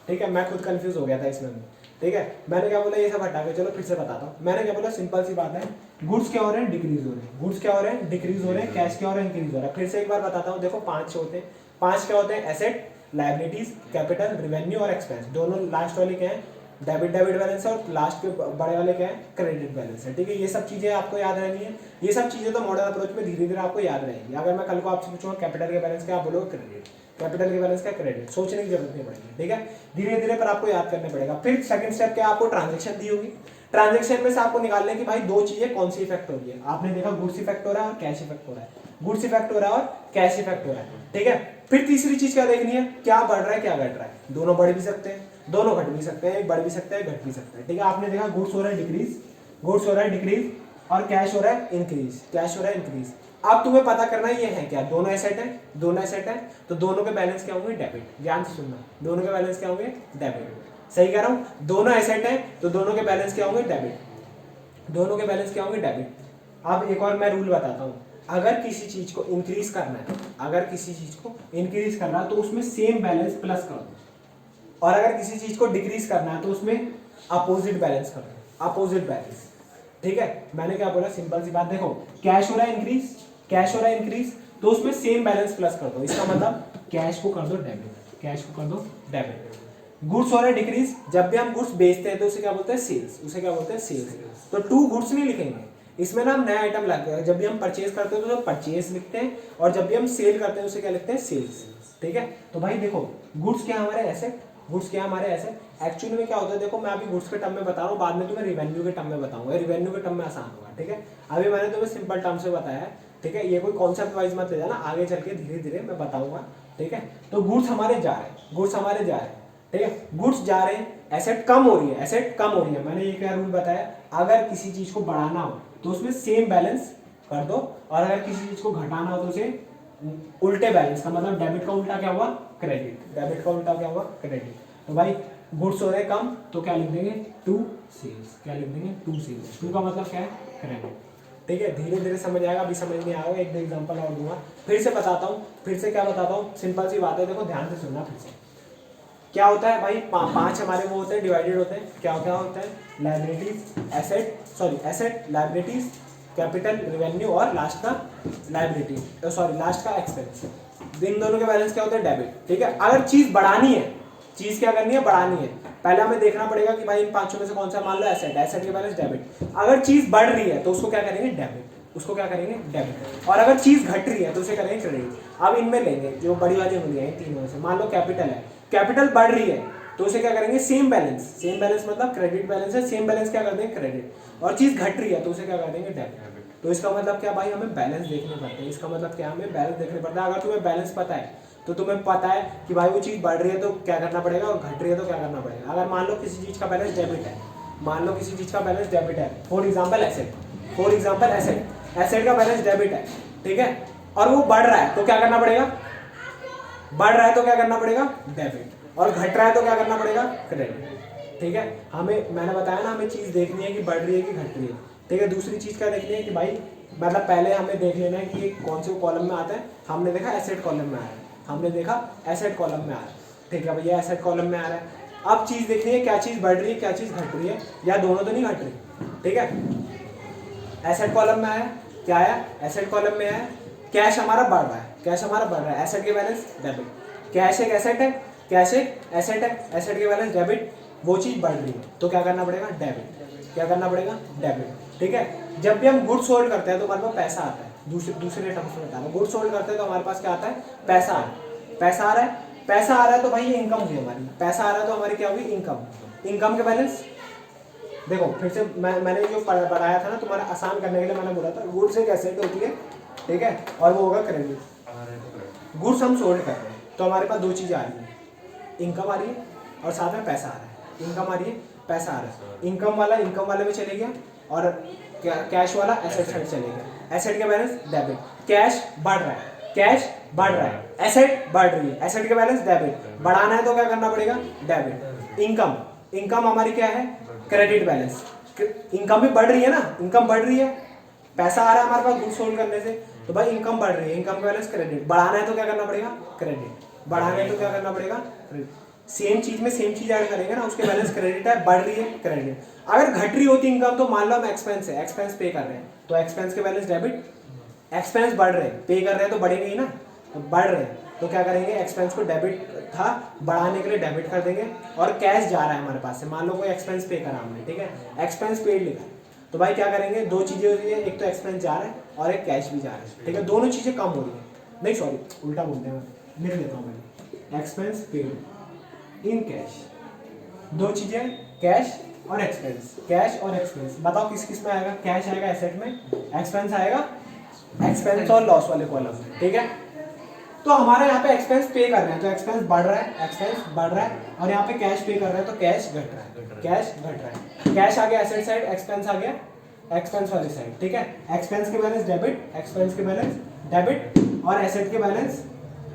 ठीक है, मैं खुद कंफ्यूज हो गया था इसमें, ठीक है। मैंने क्या बोला, ये सब हटा के चलो फिर से बताता हूँ। मैंने क्या बोला, सिंपल सी बात है, गुड्स क्या हो रहे हैं डिक्रीज हो रहे हैं, गुड्स क्या हो रहे हैं डिक्रीज हो रहे हैं, कैश क्या हो रहा है इंक्रीज हो रहा है। फिर से एक बार बताता हूँ, देखो 5 होते हैं, 5 क्या होते हैं, एसेट, लायबिलिटीज, कैपिटल, रिवेन्यू और एक्सपेंस, दोनों लास्ट वाले क्या है डेबिट बैलेंस है, और लास्ट के बड़े वाले क्या है क्रेडिट बैलेंस है, ठीक है। ये सब चीजें आपको याद रहनी है, ये सब चीजें तो मॉडर्न अप्रोच में धीरे धीरे आपको याद रहेंगी। अगर मैं कल को आपसे पूछूंगा कैपिटल के बैलेंस क्या, आप बोलोगे क्रेडिट, कैपिटल के बैलेंस का क्रेडिट, सोचने की जरूरत नहीं पड़ेगी, ठीक है, धीरे धीरे पर आपको याद करना पड़ेगा। फिर सेकंड स्टेप क्या, आपको ट्रांजैक्शन दी होगी, ट्रांजैक्शन में से आपको निकालना है कि भाई 2 चीजें कौन सी इफेक्ट हो रही है। आपने देखा गुड्स इफेक्ट हो रहा है और कैश इफेक्ट हो रहा है, गुड्स इफेक्ट हो रहा है और कैश इफेक्ट हो रहा है, ठीक है। फिर तीसरी चीज क्या देखनी है, क्या बढ़ रहा है क्या घट रहा है। दोनों बढ़ भी सकते हैं, दोनों घट भी सकते हैं, एक बढ़ भी सकता है घट भी सकता है, ठीक है। आपने देखा गुड्स हो रहा है डिक्रीज, गुड्स हो रहा है डिक्रीज, और कैश हो रहा है इंक्रीज, कैश हो रहा है इंक्रीज। अब तुम्हें पता करना ये है क्या, दोनों एसेट है, दोनों एसेट है, तो दोनों के बैलेंस क्या होंगे, डेबिट। ध्यान से सुनना, दोनों के बैलेंस क्या होंगे, डेबिट। सही कह रहा हूं, दोनों एसेट है तो दोनों के बैलेंस क्या होंगे, डेबिट, दोनों के बैलेंस क्या होंगे, डेबिट। अब एक और मैं रूल बताता हूं, अगर किसी चीज को इंक्रीज करना है, अगर किसी चीज को इंक्रीज करना है तो उसमें सेम बैलेंस प्लस कर दो, और अगर किसी चीज को डिक्रीज करना है तो उसमें अपोजिट बैलेंस कर दो, अपोजिट बैलेंस, ठीक है। मैंने क्या बोला, सिंपल सी बात, देखो कैश हो रहा है इंक्रीज, कैश हो रहा है इंक्रीज, तो उसमें सेम बैलेंस प्लस कर दो, इसका मतलब कैश को कर दो डेबिट, कैश को कर दो डेबिट। गुड्स हो रहा है डिक्रीज, जब भी हम गुड्स बेचते हैं तो उसे क्या बोलते हैं, सेल्स, उसे क्या बोलते हैं, सेल्स। तो टू गुड्स नहीं लिखेंगे, इसमें ना हम नया आइटम लग गया, जब भी हम परचेज करते हैं तो परचेज लिखते हैं, और जब भी हम सेल करते हैं उसे क्या लिखते हैं, सेल्स, ठीक है। तो भाई देखो गुड्स क्या हमारे एसेट, गुड्स क्या हमारे एसेट। एक्चुअली में क्या होता है, देखो मैं अभी गुड्स के टर्म में बता रहा हूँ, बाद में तुम्हें रिवेन्यू के टर्म में बताऊंगा, रिवेन्यू के टर्म में आसान होगा, ठीक है। अभी मैंने तुम्हें सिंपल टर्म से बताया है, ठीक है। ये कोई कॉन्सेप्ट वाइज मत ले जाना, आगे चल के धीरे धीरे मैं बताऊंगा, ठीक है। तो गुड्स हमारे जा रहे हैं, गुड्स हमारे जा रहे हैं, ठीक है। गुड्स जा रहे हैं, एसेट कम हो रही है, एसेट कम हो रही है। मैंने ये क्या रूल बताया, अगर किसी चीज को बढ़ाना हो तो उसमें सेम बैलेंस कर दो, और अगर किसी चीज को घटाना हो तो उसे उल्टे बैलेंस का, मतलब डेबिट का उल्टा क्या हुआ, क्रेडिट, डेबिट का उल्टा क्या हुआ, क्रेडिट। तो भाई गुड्स हो रहे हैं कम तो क्या लिख देंगे, टू सेल्स, क्या लिख देंगे, टू सेल्स। टू का मतलब क्या है, क्रेडिट, ठीक है। धीरे धीरे समझ आएगा, अभी समझ नहीं आएगा, एक दो एग्जांपल और दूंगा, फिर से बताता हूँ, फिर से क्या बताता हूँ, सिंपल सी बात है, देखो ध्यान से सुनना फिर से। क्या होता है भाई, पांच हमारे वो होते हैं, डिवाइडेड होते हैं, क्या क्या होता है, liabilities, asset, sorry asset, liabilities, capital, revenue, और लास्ट का लायबिलिटी, सॉरी लास्ट का एक्सपेंस। इन दोनों के बैलेंस क्या होता है, डेबिट, ठीक है। अगर चीज बढ़ानी है, चीज क्या करनी है, बढ़ानी है, पहले हमें देखना पड़ेगा कि भाई इन पांचों में से कौन सा, मान लो एसेट, एसेट के बैलेंस डेबिट। अगर चीज बढ़ रही है तो उसको क्या करेंगे, डेबिट, उसको क्या करेंगे, डेबिट। और अगर चीज घट रही है तो उसे करेंगे क्रेडिट। अब इनमें लेंगे जो बड़ी वाली उंगलियां हैं, तीनों में से, मान लो कैपिटल है, कैपिटल बढ़ रही है तो उसे क्या करेंगे, सेम बैलेंस, सेम बैलेंस मतलब क्रेडिट बैलेंस है, सेम बैलेंस क्या कर देंगे, क्रेडिट। और चीज घट रही है तो उसे क्या कर देंगे, डेबिट। तो इसका मतलब क्या भाई, हमें बैलेंस देखने पड़ते हैं, इसका मतलब क्या, हमें बैलेंस देखने पड़ता है। अगर तुम्हें बैलेंस पता है तो तुम्हें पता है कि भाई वो चीज़ बढ़ रही है तो क्या करना पड़ेगा, और घट रही है तो क्या करना पड़ेगा। अगर मान लो किसी चीज़ का बैलेंस डेबिट है, मान लो किसी चीज़ का बैलेंस डेबिट है, for example asset, for example asset, asset का बैलेंस डेबिट है, ठीक है, और वो बढ़ रहा है तो क्या करना पड़ेगा, बढ़ रहा है तो क्या करना पड़ेगा, डेबिट, और घट रहा है तो क्या करना पड़ेगा, क्रेडिट, ठीक है। हमें, मैंने बताया ना, हमें चीज़ देखनी है कि बढ़ रही है कि घट रही है, ठीक है। दूसरी चीज़ क्या देखनी है कि भाई, मतलब पहले हमें देख लेना है कि ये कौन से कॉलम में आता है। हमने देखा एसेट कॉलम में आ रहा है, हमने देखा एसेट कॉलम में आ रहा है, ठीक है भैया, एसेट कॉलम में आ रहा है। अब चीज़ देखनी है क्या चीज़ बढ़ रही है क्या चीज़ घट रही है, या दोनों तो नहीं घट रही, ठीक है। एसेट कॉलम में आया, क्या आया, एसेट कॉलम में आया, कैश हमारा बढ़ रहा है, कैश हमारा बढ़ रहा है, एसेट के बैलेंस डेबिट, कैश एक एसेट है, कैश एक एसेट है, एसेट के बैलेंस डेबिट, वो चीज़ बढ़ रही है तो क्या करना पड़ेगा, डेबिट, क्या करना पड़ेगा, डेबिट, ठीक है। जब भी हम गुड्स होल्ड करते हैं तो हमारे पास पैसा आता है, दूसरे टर्म्स में बता रहा हूँ, गुड्स होल्ड करते हैं तो हमारे पास क्या आता है, पैसा आ रहा है, पैसा आ रहा है, पैसा आ रहा है तो भाई ये इनकम हुई हमारी, पैसा आ रहा है तो हमारी क्या होगी, इनकम, इनकम के बैलेंस। देखो फिर से मैंने जो पढ़ाया था ना तुम्हारा आसान करने के लिए, मैंने बोला था गुड्स एक एसेट होती है, ठीक है, और वो होगा क्रेडिट। गुड्स हम सोल्ड कर रहे हैं तो हमारे पास दो चीज़ें आ रही है, इनकम आ रही है और साथ में पैसा आ रहा है, इनकम आ रही है, पैसा आ रहा है। इनकम वाला इनकम वाले में चले गया, और कैश वाला एसेट साइड चले गया, एसेट के बैलेंस डेबिट, कैश बढ़ रहा है, कैश बढ़ रहा है, एसेट बढ़ रही है, एसेट के बैलेंस डेबिट, बढ़ाना है तो क्या करना पड़ेगा, डेबिट। इनकम, इनकम हमारी क्या है, क्रेडिट बैलेंस, इनकम भी बढ़ रही है ना, इनकम बढ़ रही है, पैसा आ रहा है हमारे पास गुड्स सोल्ड करने से, तो भाई इनकम बढ़ रही है, इनकम का बैलेंस क्रेडिट, बढ़ाना है तो क्या करना पड़ेगा, क्रेडिट, बढ़ाना है तो क्या करना पड़ेगा, क्रेडिट। सेम चीज में सेम चीज ऐड करेंगे ना, उसके बैलेंस क्रेडिट है, बढ़ रही है क्रेडिट। अगर घट रही होती इनकम तो मान लो हम एक्सपेंस है, एक्सपेंस पे कर रहे हैं तो एक्सपेंस के बैलेंस डेबिट, एक्सपेंस बढ़ रहे हैं, पे कर रहे हैं तो बढ़ेंगे ही ना, तो बढ़ रहे हैं तो क्या करेंगे, एक्सपेंस को डेबिट था, बढ़ाने के लिए डेबिट कर देंगे, और कैश जा रहा है हमारे पास से, मान लो कोई एक्सपेंस पे करा हमने, ठीक है, एक्सपेंस पेड लिखा, तो भाई क्या करेंगे, दो चीजें हो रही है, एक तो एक्सपेंस जा रहा है और एक कैश भी जा रहा है, ठीक है, दोनों चीजें कम हो रही है, नहीं सॉरी उल्टा बोलते हैं, लिख लेता हूँ मैं, एक्सपेंस पेड इन कैश, दो चीजें, कैश और एक्सपेंस, कैश और एक्सपेंस। बताओ किस किस में आएगा, कैश आएगा एसेट में, एक्सपेंस आएगा एक्सपेंस और लॉस वाले कॉलम में, ठीक है। तो हमारा यहाँ पे एक्सपेंस पे कर रहे हैं तो एक्सपेंस बढ़ रहा है, एक्सपेंस बढ़ रहा है, और यहाँ पे कैश पे कर रहे हैं तो कैश घट रहा है, कैश घट रहा है। कैश आ गया एसेट साइड, एक्सपेंस आ गया एक्सपेंस वाली साइड, ठीक है। एक्सपेंस के बैलेंस डेबिट, एक्सपेंस के बैलेंस डेबिट, और एसेट के बैलेंस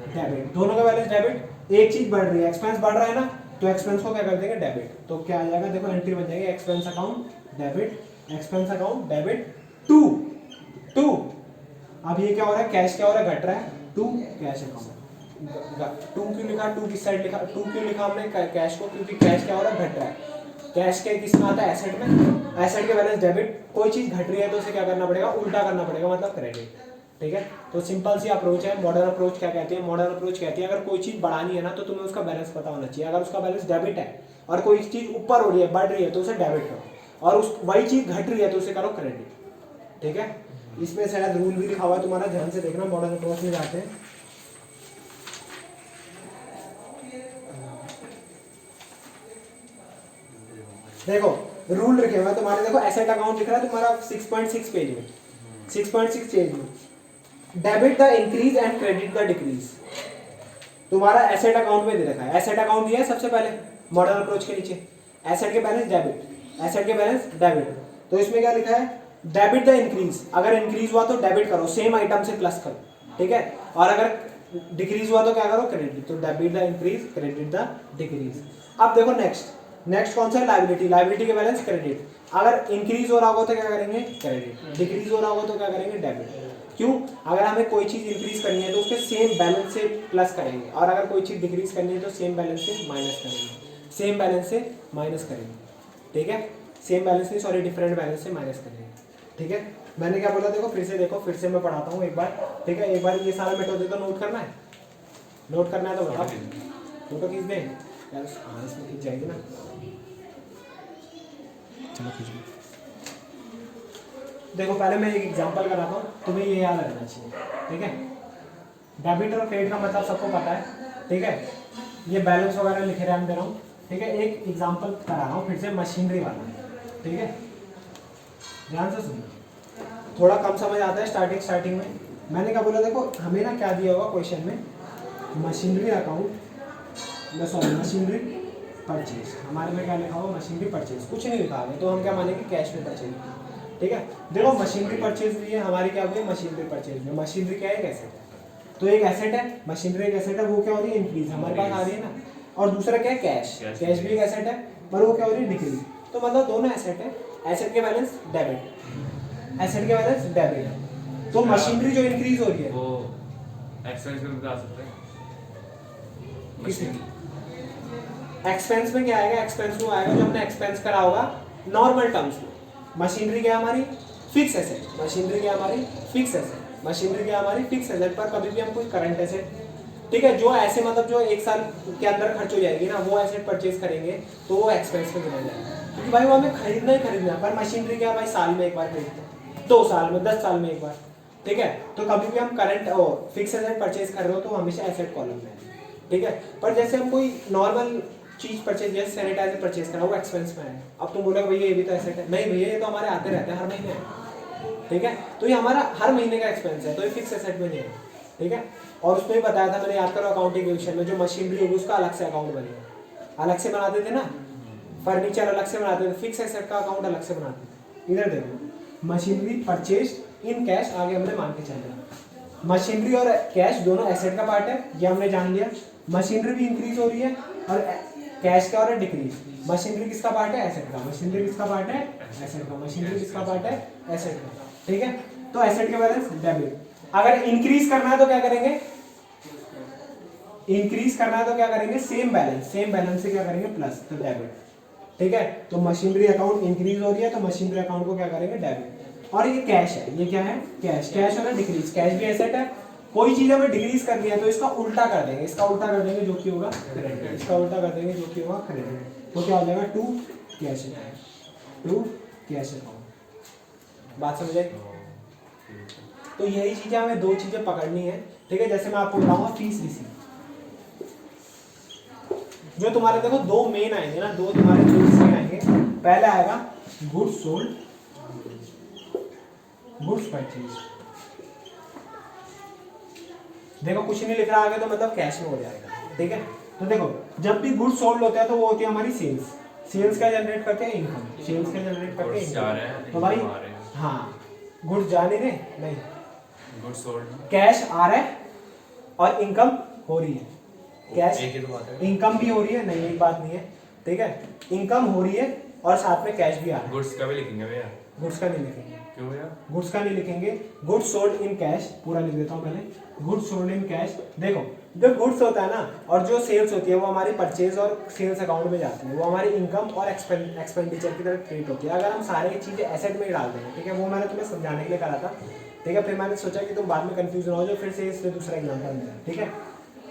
डेबिट, दोनों का बैलेंस डेबिट। एक चीज बढ़ रही है, एक्सपेंस बढ़ रहा है ना, तो एक्सपेंस को क्या कर देंगे डेबिट, तो क्या आ जाएगा, देखो एंट्री बन जाएगी expense account debit, expense account debit to to. अब ये क्या हो रहा है, कैश क्या हो रहा है, घट रहा है, टू कैश अकाउंट। टू क्यों लिखा, टू किस साइड लिखा, टू क्यों लिखा हमने कैश को, क्योंकि कैश क्या हो रहा है, घट रहा है। कैश के किस में आता है, एसेट में, एसेट के बैलेंस डेबिट। कोई चीज घट रही है तो उसे क्या करना पड़ेगा, उल्टा करना पड़ेगा, मतलब क्रेडिट, ठीक है। तो सिंपल सी अप्रोच है। मॉडर्न अप्रोच क्या कहती है, मॉडर्न अप्रोच कहती है अगर कोई चीज बढ़ानी है ना तो तुम्हें उसका बैलेंस पता होना चाहिए। अगर उसका बैलेंस डेबिट है और कोई चीज ऊपर हो रही है, बढ़ रही है, तो उसे डेबिट करो, और उस वही चीज घट रही है तो उसे करो क्रेडिट, ठीक है। इसमें शायद रूल भी लिखा हुआ है, तुम्हारा ध्यान से देखना, मॉडर्न अप्रोच में जाते हैं। देखो रूल लिखे हुए तुम्हारे, देखो एसेट अकाउंट लिख रहा है तुम्हारा 6.6 पेज में, 6.6 पेज में, debit the increase and credit the decrease. तुम्हारा एसेट अकाउंट में दे रखा है, एसेट अकाउंट दिया है सबसे पहले मॉडर्न अप्रोच के नीचे, एसेट के बैलेंस डेबिट, एसेट के बैलेंस डेबिट। तो इसमें क्या लिखा है, डेबिट द इंक्रीज, अगर इंक्रीज हुआ तो डेबिट करो, सेम आइटम से प्लस करो, ठीक है। और अगर डिक्रीज हुआ तो क्या करो, क्रेडिट। तो debit the increase, credit the decrease. अब देखो नेक्स्ट कौन सा है, लायबिलिटी, लायबिलिटी के बैलेंस क्रेडिट। अगर इंक्रीज हो रहा होगा तो क्या करेंगे, क्रेडिट, डिक्रीज हो रहा होगा तो क्या करेंगे, डेबिट। क्यों, अगर हमें कोई चीज इंक्रीज करनी है तो उसके सेम बैलेंस से प्लस करेंगे, और अगर कोई चीज डिक्रीज करनी है तो सेम बैलेंस से माइनस करेंगे, सेम बैलेंस से माइनस करेंगे, ठीक है। सेम बैलेंस नहीं, सॉरी, डिफरेंट बैलेंस से माइनस करेंगे, ठीक है। मैंने क्या बोला, देखो फिर से देखो, फिर से मैं पढ़ाता हूँ एक बार, ठीक है। एक बार ये सारा मेथड दे तो नोट करना है, नोट करना है तो बताओ, फोटो खींच दें यार, हाँ इसमें खींच जाएगी ना, चलो खींच लो। देखो पहले मैं एक एग्जांपल कराता हूँ, तुम्हें ये याद रखना चाहिए, ठीक है। डेबिट और क्रेडिट का मतलब सबको पता है, ठीक है। ये बैलेंस वगैरह लिखे रहने दे रहा हूँ, ठीक है। एक एग्जांपल करा रहा हूँ फिर से, मशीनरी वाला, ठीक है। ध्यान से सुनना, थोड़ा कम समझ आता है स्टार्टिंग में। मैंने क्या बोला, देखो हमें ना क्या दिया होगा क्वेश्चन में, machinery account, sorry machinery purchase, हमारे में क्या लिखा होगा, मशीनरी परचेज, कुछ नहीं लिखा है तो हम क्या मानेंगे, कैश में परचेज, ठीक है। देखो मशीनरी परचेज हुई है हमारी, क्या हुई है, मशीनरी परचेज में। मशीनरी क्या है, एक एसेट है, तो एक एसेट है, मशीनरी एक एसेट है, वो क्या हो रही है, इंक्रीज हमारे पास आ रही है ना। और दूसरा क्या है, कैश, कैश भी एक एसेट है, पर वो क्या हो रही है, डिक्रीज। तो मतलब दोनों एसेट है, एसेट के बैलेंस डेबिट, एसेट के बैलेंस डेबिट। तो मशीनरी जो इंक्रीज हो रही है वो एक्सपेंस में बता सकते हैं, एक्सपेंस में क्या आएगा, एक्सपेंस में आएगा जो हमने एक्सपेंस करा होगा नॉर्मल टर्म्स में। मशीनरी क्या हमारी फिक्स एसेट, मशीनरी क्या हमारी फिक्स एसेट, मशीनरी क्या हमारी फिक्स एसेट, पर कभी भी हम कोई करंट एसेट, ठीक है, जो ऐसे मतलब जो एक साल के अंदर खर्च हो जाएगी ना, वो एसेट परचेज करेंगे तो वो एक्सपेंस में गिना जाएगा, क्योंकि भाई वो हमें खरीदना ही खरीदना। पर मशीनरी क्या भाई, साल में एक बार खरीदते हैं, 2 साल में, 10 साल में एक बार, ठीक है। तो कभी भी हम करंट फिक्स एसेट परचेज कर रहे हो तो हमेशा एसेट कॉलम में है, ठीक है। पर जैसे हम कोई नॉर्मल चीज परचेज, जैसे सैनिटाइजर परचेज करा, वो एक्सपेंस में है। अब तुम बोलोगे भैया ये भी तो एसेट है, नहीं भैया ये तो हमारे आते रहते हैं हर महीने, ठीक है। तो ये हमारा हर महीने का एक्सपेंस है, तो ये फिक्स एसेट में नहीं है, ठीक है। और उसमें भी बताया था मैंने, याद करो अकाउंटिंग विषय में, जो मशीनरी होगी उसका अलग से अकाउंट बनेगा, अलग से बनाते थे ना, फर्नीचर अलग से बनाते थे, फिक्स एसेट का अकाउंट अलग से बनाते थे। इधर देखो, मशीनरी परचेज इन कैश, आगे हमने मान के चल रहा, मशीनरी और कैश दोनों एसेट का पार्ट है, ये हमने जान लिया। मशीनरी भी इंक्रीज हो रही है और कैश का हो रहा है डिक्रीज। मशीनरी किसका पार्ट है, एसेट का। मशीनरी किसका पार्ट है, एसेट का। मशीनरी किसका पार्ट है, एसेट का, ठीक है। तो एसेट के बैलेंस डेबिट। अगर इंक्रीज करना है तो क्या करेंगे, इंक्रीज करना है तो क्या करेंगे, सेम बैलेंस से क्या करेंगे, प्लस, तो डेबिट, ठीक है। तो मशीनरी अकाउंट इंक्रीज हो रही है तो मशीनरी अकाउंट को क्या करेंगे, डेबिट। और ये कैश है, ये क्या है, कैश, कैश हो रहा है डिक्रीज, कैश भी एसेट है। कोई चीज हमें डिक्रीज करनी है तो इसका उल्टा कर देंगे, इसका उल्टा कर देंगे जो कि होगा क्रेडिट, इसका उल्टा कर देंगे जो कि होगा क्रेडिट। तो क्या हो जाएगा, to cash account, to cash account. बात समझ आई। तो यही चीजें हमें 2 चीजें पकड़नी है, ठीक है। जैसे मैं आपको बताऊंगा फीस रिसीट, जो तुम्हारे देखो 2 मेन आएंगे ना, 2 तुम्हारे फीस में आएंगे। पहले आएगा गुड्स सोल्ड, गुड्स परचेज, देखो कुछ नहीं लिख रहा आगे तो मतलब कैश में हो जाएगा, ठीक है। तो देखो जब भी गुड्स सोल्ड होता है तो वो होती है हमारी सेल्स, सेल्स का जनरेट करते हैं इनकम, सेल्स का जनरेट करते हैं Goods जा रहे हैं, इनकम। तो भाई income आ रहे हैं। हाँ, गुड्स जा नहीं रहे, नहीं, गुड्स सोल्ड कैश आ रहा है और इनकम हो रही है, कैश एक ही तो बात है। इनकम भी हो रही है, नहीं एक बात नहीं है, ठीक है, इनकम हो रही है और साथ में कैश भी आ रहा है। गुड्स का भी लिखेंगे भैया, गुड्स का नहीं लिखेंगे, क्यों भैया? गुड्स का नहीं लिखेंगे, गुड्स सोल्ड इन कैश, पूरा लिख देता हूँ पहले, गुड्स सोल्ड इन कैश। देखो जो गुड्स होता है ना और जो सेल्स होती है वो हमारी परचेज और सेल्स अकाउंट में जाती है, वो हमारी इनकम और एक्सपेंडिचर की तरह ट्रीट होती है। अगर हम सारे चीज़ें एसेट में ही डाल देंगे, ठीक है, वो मैंने तुम्हें समझाने के लिए करा था, ठीक है, फिर मैंने सोचा कि तुम बाद में कंफ्यूज ना हो जाओ, फिर से इसलिए दूसरा एग्जाम्पल मिला, ठीक है।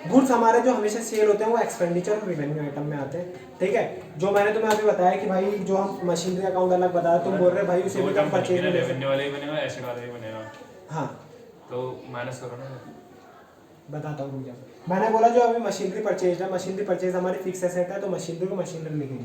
गुड्स हमारे जो हमेशा सेल होते हैं वो एक्सपेंडिचर और रिवेन्यू आइटम में आते हैं, ठीक है। जो मैंने तुम्हें अभी बताया कि भाई जो हम मशीनरी अकाउंट अलग बताया, तुम बोल रहे भाई उसे भी कम परचेज में ले सकते रेवेन्यू वाला ही बनेगा, एसेट वाला ही बनेगा, हैं। हाँ तो माइनस करो ना। बताता हूँ रुक जाओ। मैंने बोला जो अभी मशीनरी परचेज है, मशीनरी परचेज हमारी फिक्स एसेट है तो मशीनरी को मशीनरी लिखेंगे।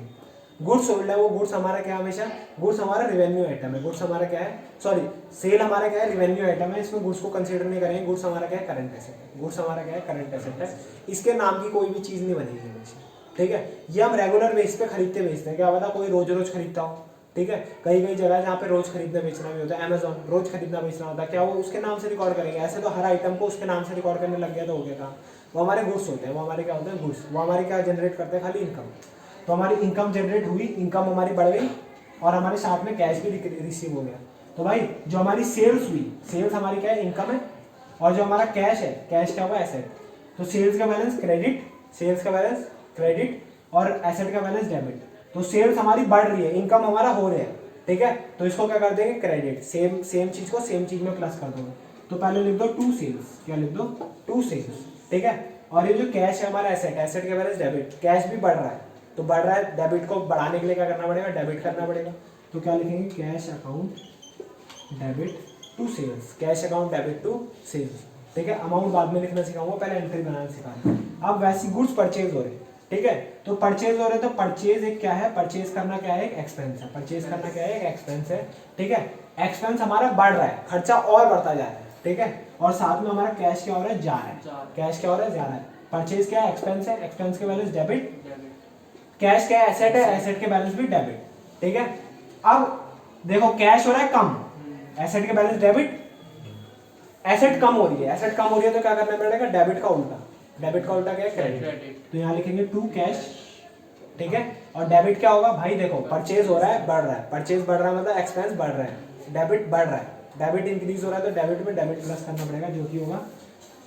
गुड्स सोल्ड है वो गुड्स हमारा क्या है, हमेशा गुड्स हमारा रिवेन्यू आइटम है, गुड्स हमारा क्या है, सॉरी सेल हमारा क्या है, रिवेन्यू आइटम है, इसमें गुड्स को कंसीडर नहीं करेंगे, गुड्स हमारा क्या है, करंट एसेट है, गुड्स हमारा क्या है, करंट एसेट है, इसके नाम की कोई भी चीज़ नहीं बनेगी हमेशा, ठीक है। ये हम रेगुलर बेस पे खरीदते बेचते हैं, क्या पता कोई रोज रोज खरीदता हो, ठीक है, कई कई जगह जहाँ पे रोज खरीदना बेचना भी होता है, अमेजोन रोज खरीदना बेचना होता है, क्या वो उसके नाम से रिकॉर्ड करेंगे? ऐसे तो हर आइटम को उसके नाम से रिकॉर्ड करने लग गया तो हो गया काम। वो हमारे गुड्स होते हैं, वो हमारे क्या होते हैं, गुड्स, वो हमारे क्या जनरेट करते हैं, खाली इनकम। तो हमारी इनकम जनरेट हुई, इनकम हमारी बढ़ गई और हमारे साथ में कैश भी रिसीव हो गया। तो भाई जो हमारी सेल्स हुई, सेल्स हमारी क्या है, इनकम है, और जो हमारा कैश है, कैश क्या हुआ, एसेट। तो सेल्स का बैलेंस क्रेडिट, सेल्स का बैलेंस क्रेडिट और एसेट का बैलेंस डेबिट। तो सेल्स हमारी बढ़ रही है, इनकम हमारा हो रहा है, ठीक है, तो इसको क्या कर देंगे, क्रेडिट, सेम चीज को सेम चीज में प्लस कर दोगे। तो पहले लिख दो टू सेल्स, क्या लिख दो, टू सेल्स, ठीक है। और ये जो कैश है हमारा एसेट, एसेट के बैलेंस डेबिट, कैश भी बढ़ रहा है तो बढ़ रहा है, डेबिट को बढ़ाने के लिए क्या करना पड़ेगा, डेबिट करना पड़ेगा। तो क्या लिखेंगे, cash account debit to sales, cash account debit to sales, ठीक है। अमाउंट बाद में लिखना सिखाऊंगा, पहले एंट्री बनाना सिखाऊंगा। अब वैसी गुड्स परचेज हो रहे, ठीक है, तो परचेज हो रहे तो परचेज एक क्या है, परचेज करना क्या है, एक एक्सपेंस है, परचेज करना क्या है, एक एक्सपेंस है, ठीक है। एक्सपेंस हमारा बढ़ रहा है, खर्चा और बढ़ता जा रहा है, ठीक है, और साथ में हमारा कैश क्या हो रहा है, जा रहा है, कैश क्या हो रहा है, जा रहा है। परचेज क्या है, एक्सपेंस है, एक्सपेंस के बैलेंस डेबिट, कैश क्या है, एसेट है, एसेट के बैलेंस भी डेबिट, ठीक है। अब देखो कैश हो रहा है कम, एसेट के बैलेंस डेबिट, एसेट कम हो रही है, एसेट कम हो रही है तो क्या करना पड़ेगा, डेबिट का उल्टा, डेबिट का उल्टा क्या है, क्रेडिट। तो यहाँ लिखेंगे टू कैश, ठीक है, और डेबिट क्या होगा, भाई देखो परचेज हो रहा है, बढ़ रहा है, परचेज बढ़ रहा है मतलब एक्सपेंस बढ़ रहा है, डेबिट बढ़ रहा है, डेबिट इंक्रीज हो रहा है तो डेबिट में डेबिट प्लस करना पड़ेगा, जो कि होगा